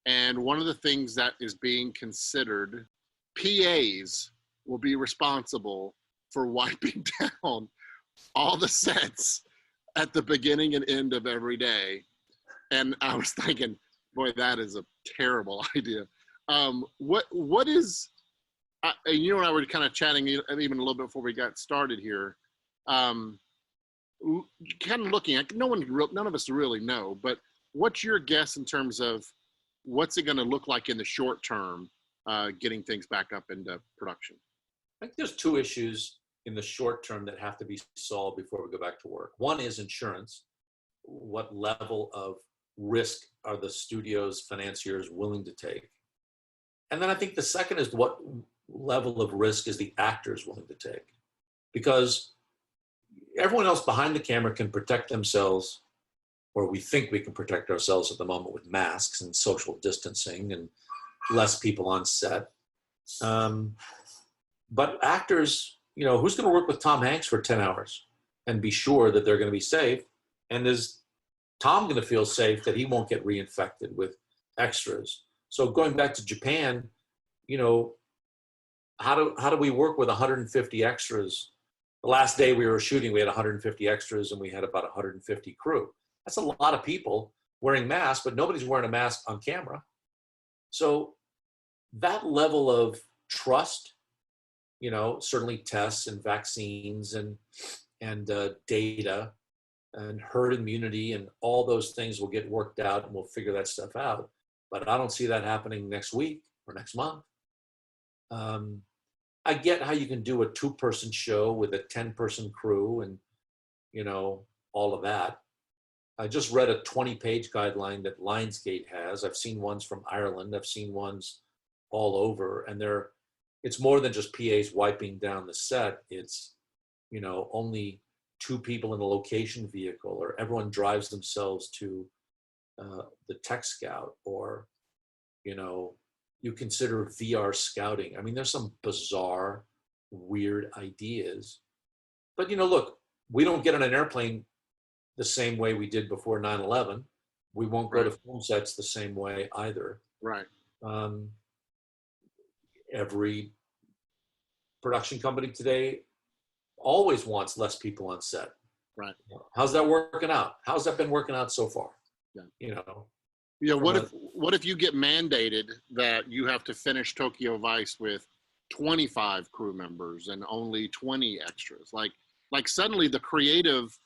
and one of the things that is being considered, PAs will be responsible for wiping down all the sets at the beginning and end of every day. And I was thinking, boy, that is a terrible idea. What is, you and I were kind of chatting even a little bit before we got started here, kind of looking at, none of us really know, but what's your guess in terms of what's it going to look like in the short term, getting things back up into production? I think there's 2 issues in the short term that have to be solved before we go back to work. One is insurance. What level of risk are the studios, financiers willing to take? And then I think the second is what level of risk is the actors willing to take? Because everyone else behind the camera can protect themselves, or we think we can protect ourselves at the moment with masks and social distancing and less people on set. But actors, who's going to work with Tom Hanks for 10 hours and be sure that they're going to be safe? And is Tom going to feel safe that he won't get reinfected with extras? So going back to Japan, how do we work with 150 extras? The last day we were shooting, we had 150 extras and we had about 150 crew. That's a lot of people wearing masks, but nobody's wearing a mask on camera. So that level of trust, certainly tests and vaccines and data and herd immunity and all those things will get worked out, and we'll figure that stuff out. But I don't see that happening next week or next month. I get how you can do a 2-person show with a 10-person crew and, all of that. I just read a 20-page guideline that Lionsgate has. I've seen ones from Ireland. I've seen ones all over, and it's more than just PAs wiping down the set. It's, only 2 people in a location vehicle, or everyone drives themselves to the tech scout, or, you consider VR scouting. I mean, there's some bizarre, weird ideas. But, look, we don't get on an airplane the same way we did before 9/11. We won't go to film sets the same way either. Right. Every production company today always wants less people on set. Right. How's that working out? How's that been working out so far? Yeah. What if you get mandated that you have to finish Tokyo Vice with 25 crew members and only 20 extras? Like suddenly the creative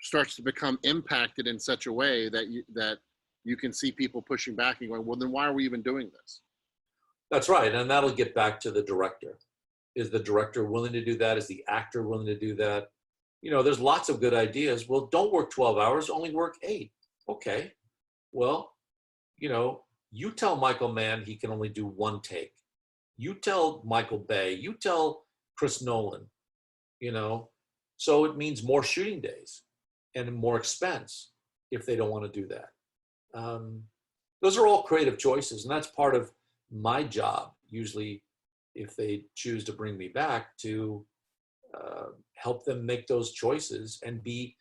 starts to become impacted in such a way that you can see people pushing back and going, well, then why are we even doing this? That's right. And that'll get back to the director. Is the director willing to do that? Is the actor willing to do that? There's lots of good ideas. Well, don't work 12 hours, only work 8. Okay. Well, you tell Michael Mann he can only do 1 take. You tell Michael Bay, you tell Chris Nolan, so it means more shooting days and more expense if they don't want to do that. Those are all creative choices, and that's part of my job, usually, if they choose to bring me back, to help them make those choices and be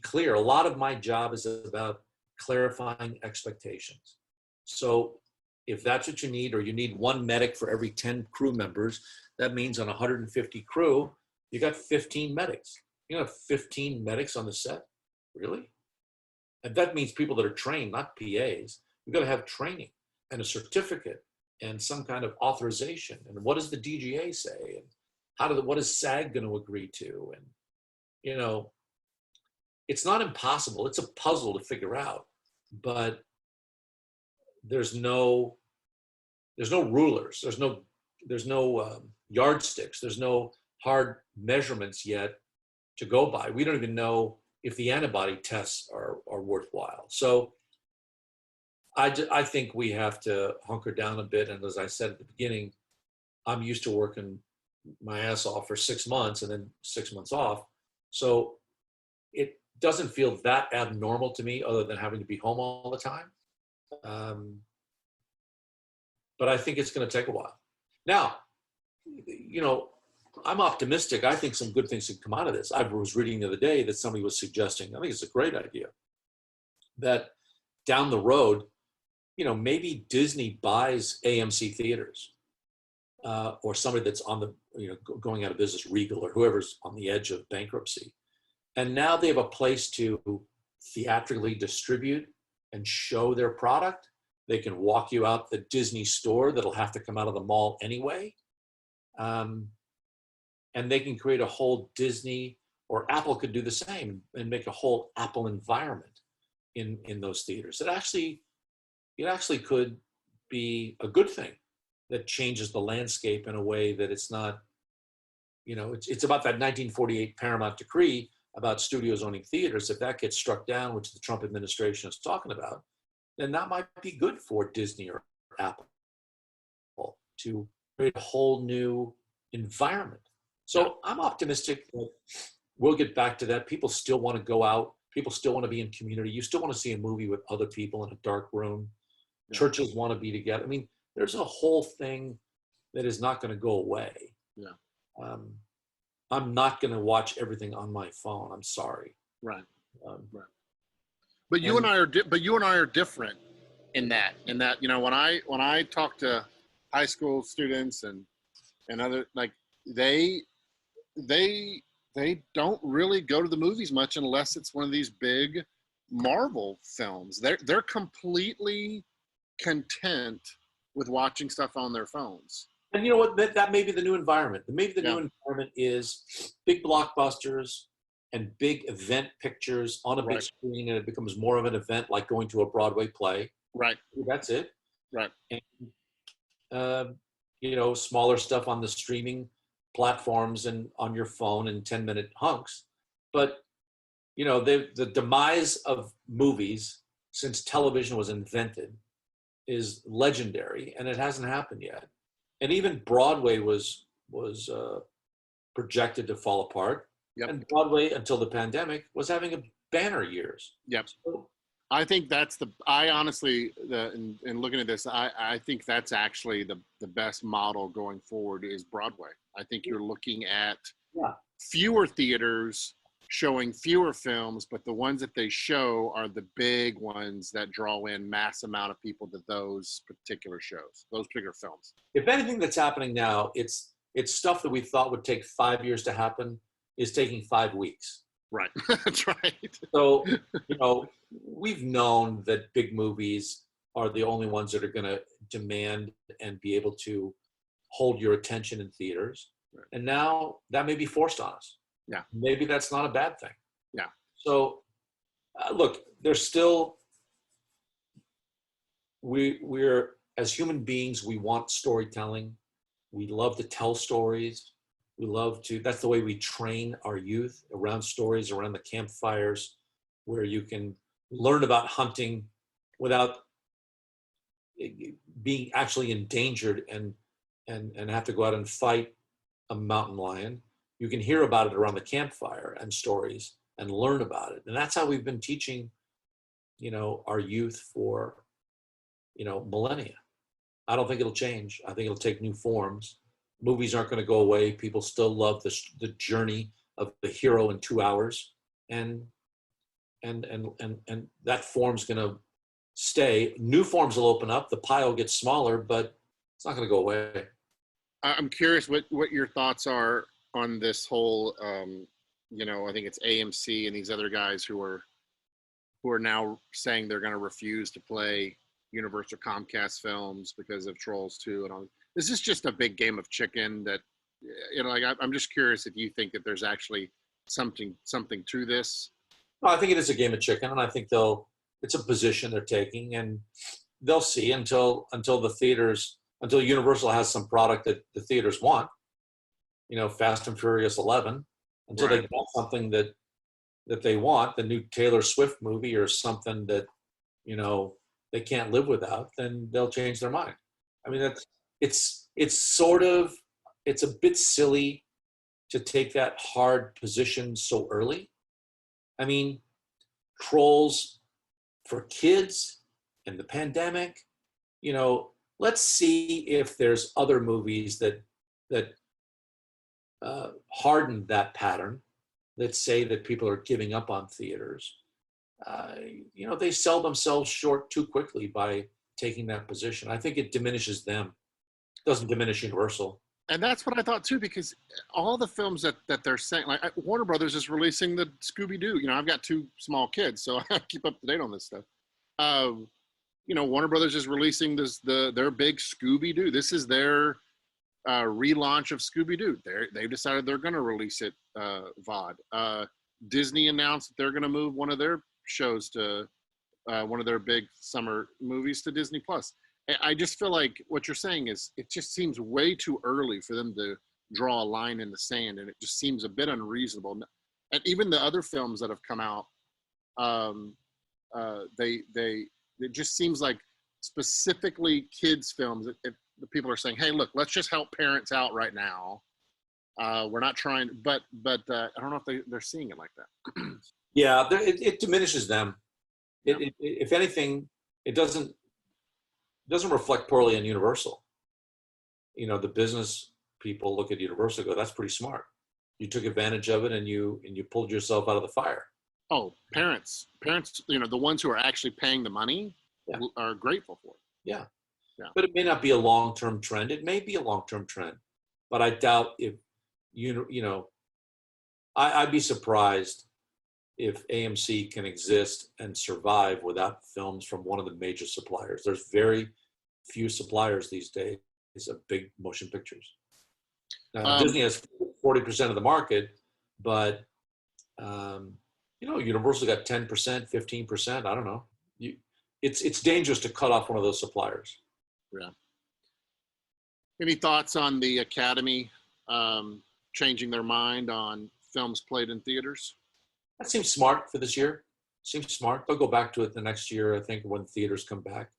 clear. A lot of my job is about clarifying expectations. So if that's what you need, or you need 1 medic for every 10 crew members, that means on 150 crew, you got 15 medics. You have 15 medics on the set? Really? And that means people that are trained, not PAs. We've got to have training and a certificate and some kind of authorization. And what does the DGA say? And what is SAG going to agree to? And, it's not impossible. It's a puzzle to figure out, but there's no rulers. There's no yardsticks. There's no hard measurements yet to go by. We don't even know if the antibody tests are worthwhile. So I think we have to hunker down a bit. And as I said at the beginning, I'm used to working my ass off for 6 months and then 6 months off. So it doesn't feel that abnormal to me, other than having to be home all the time. But I think it's going to take a while. Now, I'm optimistic. I think some good things can come out of this. I was reading the other day that somebody was suggesting, I think it's a great idea, that down the road, maybe Disney buys AMC theaters, or somebody that's on the, going out of business, Regal or whoever's on the edge of bankruptcy. And now they have a place to theatrically distribute and show their product. They can walk you out the Disney store that'll have to come out of the mall anyway. And they can create a whole Disney, or Apple could do the same and make a whole Apple environment in those theaters. It actually could be a good thing that changes the landscape in a way that it's not, it's about that 1948 Paramount decree about studios owning theaters. If that gets struck down, which the Trump administration is talking about, then that might be good for Disney or Apple to create a whole new environment. So I'm optimistic that we'll get back to that. People still want to go out. People still want to be in community. You still want to see a movie with other people in a dark room. Yeah. Churches want to be together. I mean, there's a whole thing that is not going to go away. Yeah. I'm not going to watch everything on my phone. I'm sorry. Right. Right. But you and I are different in that, when I talk to high school students and other, like, they don't really go to the movies much unless it's one of these big Marvel films. They're completely content with watching stuff on their phones. And you know what? That may be the new environment. Maybe the new environment is big blockbusters and big event pictures on a big screen, and it becomes more of an event, like going to a Broadway play. Right. That's it. Right. And smaller stuff on the streaming platforms and on your phone in 10-minute hunks. But, the demise of movies since television was invented is legendary, and it hasn't happened yet. And even Broadway was projected to fall apart. Yep. And Broadway, until the pandemic, was having a banner years. Yep. So, I think I honestly, in looking at this, I think that's actually the best model going forward is Broadway. I think you're looking at fewer theaters showing fewer films, but the ones that they show are the big ones that draw in mass amount of people to those particular shows, those particular films. if anything that's happening now, it's stuff that we thought would take 5 years to happen is taking 5 weeks. Right. That's right. So, we've known that big movies are the only ones that are going to demand and be able to hold your attention in theaters. Right. And now that may be forced on us. Yeah. Maybe that's not a bad thing. Yeah. So, look, there's still, we're, as human beings, we want storytelling. We love to tell stories. We love to, that's the way we train our youth, around stories, around the campfires, where you can learn about hunting without being actually endangered and have to go out and fight a mountain lion. You can hear about it around the campfire and stories and learn about it. And that's how we've been teaching, our youth for, millennia. I don't think it'll change. I think it'll take new forms. Movies aren't going to go away. People still love the journey of the hero in 2 hours, and that form's going to stay. New forms will open up. The pile gets smaller, but it's not going to go away. I'm curious what your thoughts are on this whole. I think it's AMC and these other guys who are now saying they're going to refuse to play Universal Comcast films because of Trolls 2 and all. Is this just a big game of chicken that, I'm just curious if you think that there's actually something to this? No, I think it is a game of chicken, and I think it's a position they're taking, and they'll see until Universal has some product that the theaters want, Fast and Furious 11, until Right. they get something that they want, the new Taylor Swift movie or something that, they can't live without, then they'll change their mind. I mean, it's a bit silly to take that hard position so early. I mean, Trolls for kids and the pandemic, let's see if there's other movies that harden that pattern, that say that people are giving up on theaters. They sell themselves short too quickly by taking that position. I think it diminishes them. It doesn't diminish Universal. And that's what I thought too, because all the films that they're saying, like Warner Brothers is releasing the Scooby-Doo. I've got 2 small kids, so I keep up to date on this stuff. Warner Brothers is releasing their big Scooby-Doo. This is their relaunch of Scooby-Doo. They've decided they're going to release it VOD. Disney announced that they're going to move one of their shows to one of their big summer movies to Disney Plus. I just feel like what you're saying is it just seems way too early for them to draw a line in the sand, and it just seems a bit unreasonable. And even the other films that have come out, it just seems like specifically kids films. If the people are saying, "Hey, look, let's just help parents out right now. We're not trying," but I don't know if they're seeing it like that. Yeah, it diminishes them. If anything, it doesn't reflect poorly on Universal. The business people look at Universal and go, "That's pretty smart. You took advantage of it, and you pulled yourself out of the fire." Oh, parents, the ones who are actually paying the money are grateful for it. Yeah. Yeah. But it may not be a long-term trend. It may be a long-term trend, but I doubt if I'd be surprised if AMC can exist and survive without films from one of the major suppliers. There's very few suppliers these days of big motion pictures. Disney has 40% of the market, but Universal got 10%, 15%. I don't know. It's dangerous to cut off one of those suppliers. Yeah. Any thoughts on the Academy changing their mind on films played in theaters? That seems smart for this year. Seems smart. They'll go back to it the next year, I think, when theaters come back.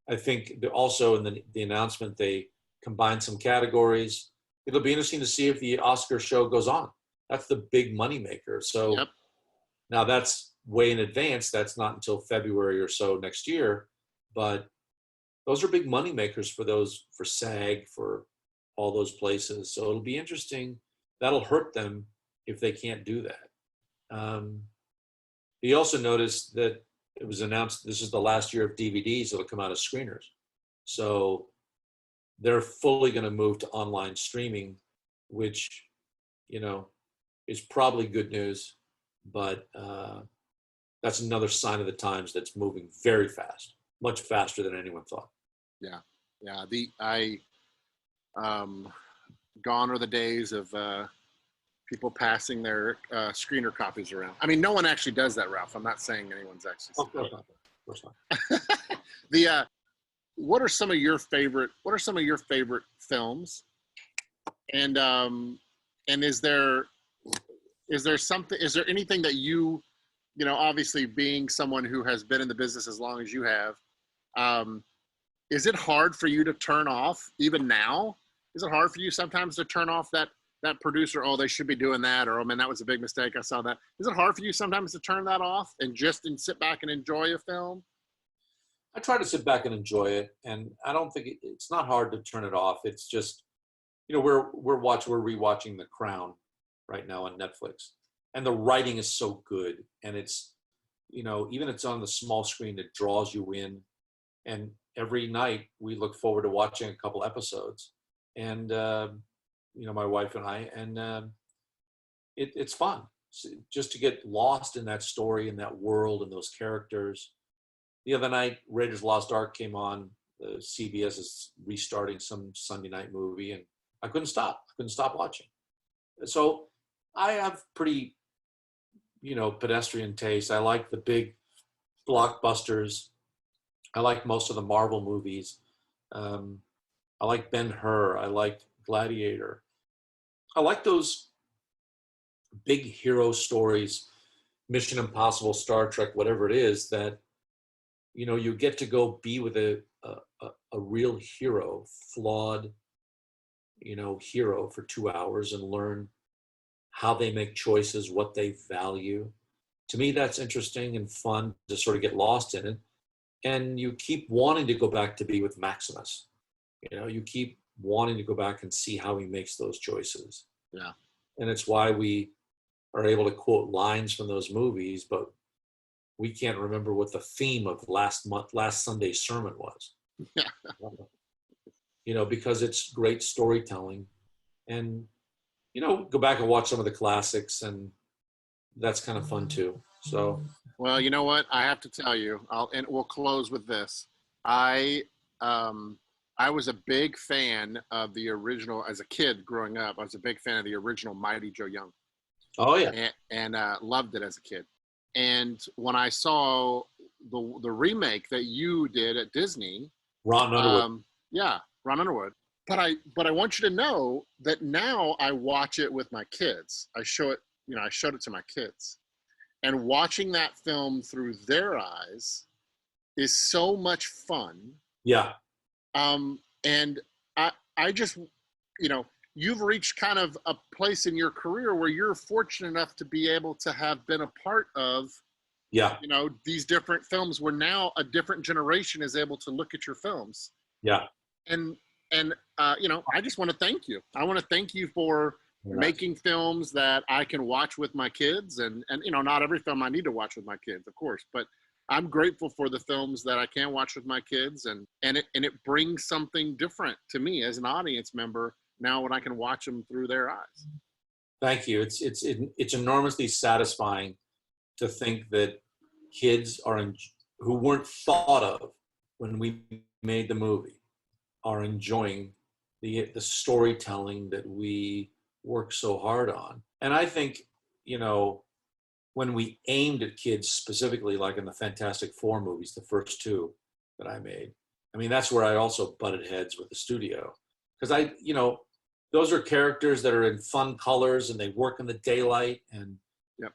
I think also in the announcement, they combined some categories. It'll be interesting to see if the Oscar show goes on. That's the big moneymaker. So Yep. now that's way in advance. That's not until February or so next year. But those are big moneymakers for SAG, for all those places. So it'll be interesting. That'll hurt them if they can't do that. You also noticed that it was announced this is the last year of DVDs that'll come out as screeners. So they're fully going to move to online streaming, which, is probably good news, but that's another sign of the times that's moving very fast, much faster than anyone thought. Yeah. Gone are the days of people passing their screener copies around. I mean, no one actually does that, Ralph. I'm not saying anyone's actually. Of course not. Of course not. What are some of your favorite films? And is there anything that obviously being someone who has been in the business as long as you have, is it hard for you to turn off even now? Is it hard for you sometimes to turn off that producer? Oh, they should be doing that. Or, oh man, that was a big mistake. I saw that. Is it hard for you sometimes to turn that off and sit back and enjoy a film? I try to sit back and enjoy it, and I don't think it's not hard to turn it off. It's just, we're rewatching The Crown right now on Netflix, and the writing is so good, and it's, even it's on the small screen, it draws you in, and every night we look forward to watching a couple episodes, and my wife and I, and it's fun just to get lost in that story, in that world, and those characters. The other night, Raiders Lost Ark came on. CBS is restarting some Sunday night movie, and I couldn't stop. I couldn't stop watching. So I have pretty, pedestrian taste. I like the big blockbusters. I like most of the Marvel movies. I like Ben-Hur. I like Gladiator. I like those big hero stories, Mission Impossible, Star Trek, whatever it is, that you get to go be with a real hero, flawed, hero for 2 hours and learn how they make choices, what they value. To me, that's interesting and fun to sort of get lost in it. And you keep wanting to go back to be with Maximus. You keep wanting to go back and see how he makes those choices. Yeah. And it's why we are able to quote lines from those movies, but we can't remember what the theme of last Sunday's sermon was. Because it's great storytelling. And, go back and watch some of the classics, and that's kind of fun too. So. Well, you know what? I have to tell you, and we'll close with this. I was a big fan of the original, as a kid growing up. I was a big fan of the original Mighty Joe Young. Oh yeah. And loved it as a kid. And when I saw the remake that you did at Disney, Ron Underwood. Ron Underwood. But I want you to know that now I watch it with my kids. I showed it to my kids, and watching that film through their eyes is so much fun. Yeah. And I just, you've reached kind of a place in your career where you're fortunate enough to be able to have been a part of, these different films where now a different generation is able to look at your films. Yeah. And I just want to thank you. I want to thank you for making films that I can watch with my kids, and not every film I need to watch with my kids, of course, but I'm grateful for the films that I can watch with my kids, and it brings something different to me as an audience member now when I can watch them through their eyes. Thank you. It's enormously satisfying to think that kids who weren't thought of when we made the movie are enjoying the storytelling that we work so hard on. And I think, when we aimed at kids specifically, like in the Fantastic Four movies, the first two that I made, that's where I also butted heads with the studio. because those are characters that are in fun colors and they work in the daylight and Yep.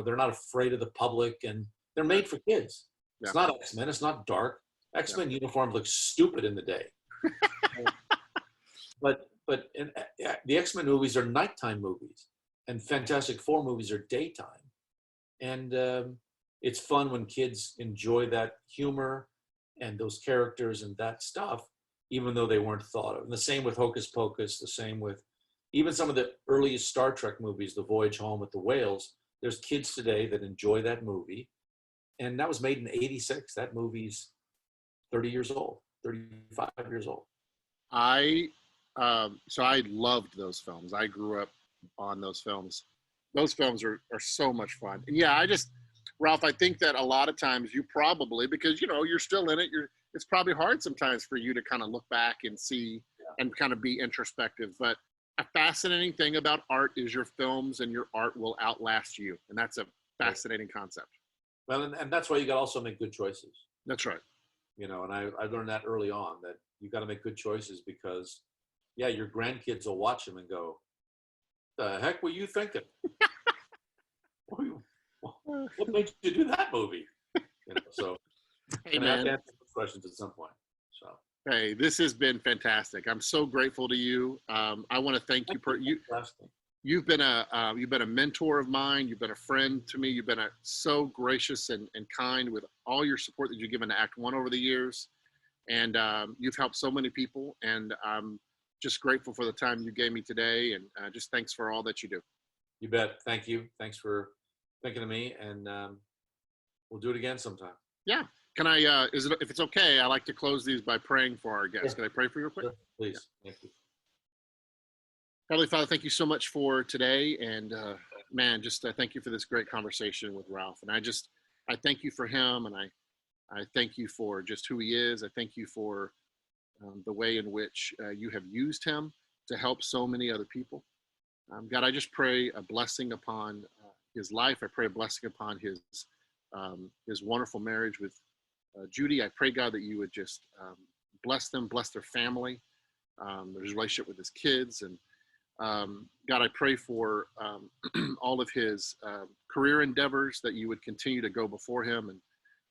they're not afraid of the public and they're made for kids. Yeah. It's not X-Men. It's not dark. X-Men uniform looks stupid in the day. but the X-Men movies are nighttime movies and Fantastic Four movies are daytime. And it's fun when kids enjoy that humor and those characters and that stuff, even though they weren't thought of. And the same with Hocus Pocus, the same with even some of the earliest Star Trek movies, The Voyage Home with the Whales. There's kids today that enjoy that movie. And that was made in '86. That movie's 30 years old, 35 years old. So I loved those films. I grew up on those films. Those films are so much fun. And yeah, Ralph, I think that a lot of times you probably, because you're still in it, it's probably hard sometimes for you to kind of look back and see and kind of be introspective. But a fascinating thing about art is your films and your art will outlast you. And that's a fascinating concept. Well, and that's why you got to also make good choices. That's right. And I learned that early on, that you got to make good choices because, your grandkids will watch them and go, the heck were you thinking? What made you do that movie? So Hey, I man. have to answer those questions at some point. So Hey, this has been fantastic. I'm so grateful to you. I want to thank you. You've been a mentor of mine. You've been a friend to me. You've been so gracious and kind with all your support that you've given to Act One over the years. And you've helped so many people. And I'm just grateful for the time you gave me today. And just thanks for all that you do. You bet. Thank you. Thanks for thinking of me. And we'll do it again sometime. Yeah. Can I, if it's okay, I like to close these by praying for our guests. Can I pray for you real quick? Sure, please. Yeah. Thank you. Heavenly Father, thank you so much for today. And man, just thank you for this great conversation with Ralph. And I thank you for him. And I thank you for just who he is. I thank you for the way in which you have used him to help so many other people. God, I just pray a blessing upon his life. I pray a blessing upon his wonderful marriage with Judy. I pray, God, that you would just bless them, bless their family, his relationship with his kids. And God, I pray for all of his career endeavors, that you would continue to go before him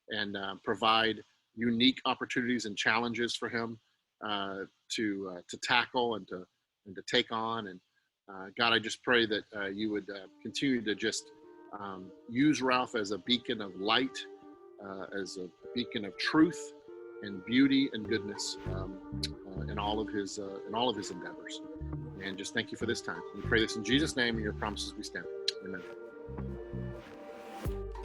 and provide unique opportunities and challenges for him to tackle and to take on. And God, I just pray that you would continue to just use Ralph as a beacon of light, as a beacon of truth and beauty and goodness in all of his endeavors. And just thank you for this time. We pray this in Jesus' name, and your promises we stand. Amen.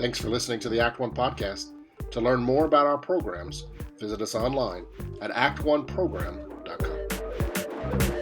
Thanks for listening to the Act One podcast. To learn more about our programs, visit us online at actoneprogram.com.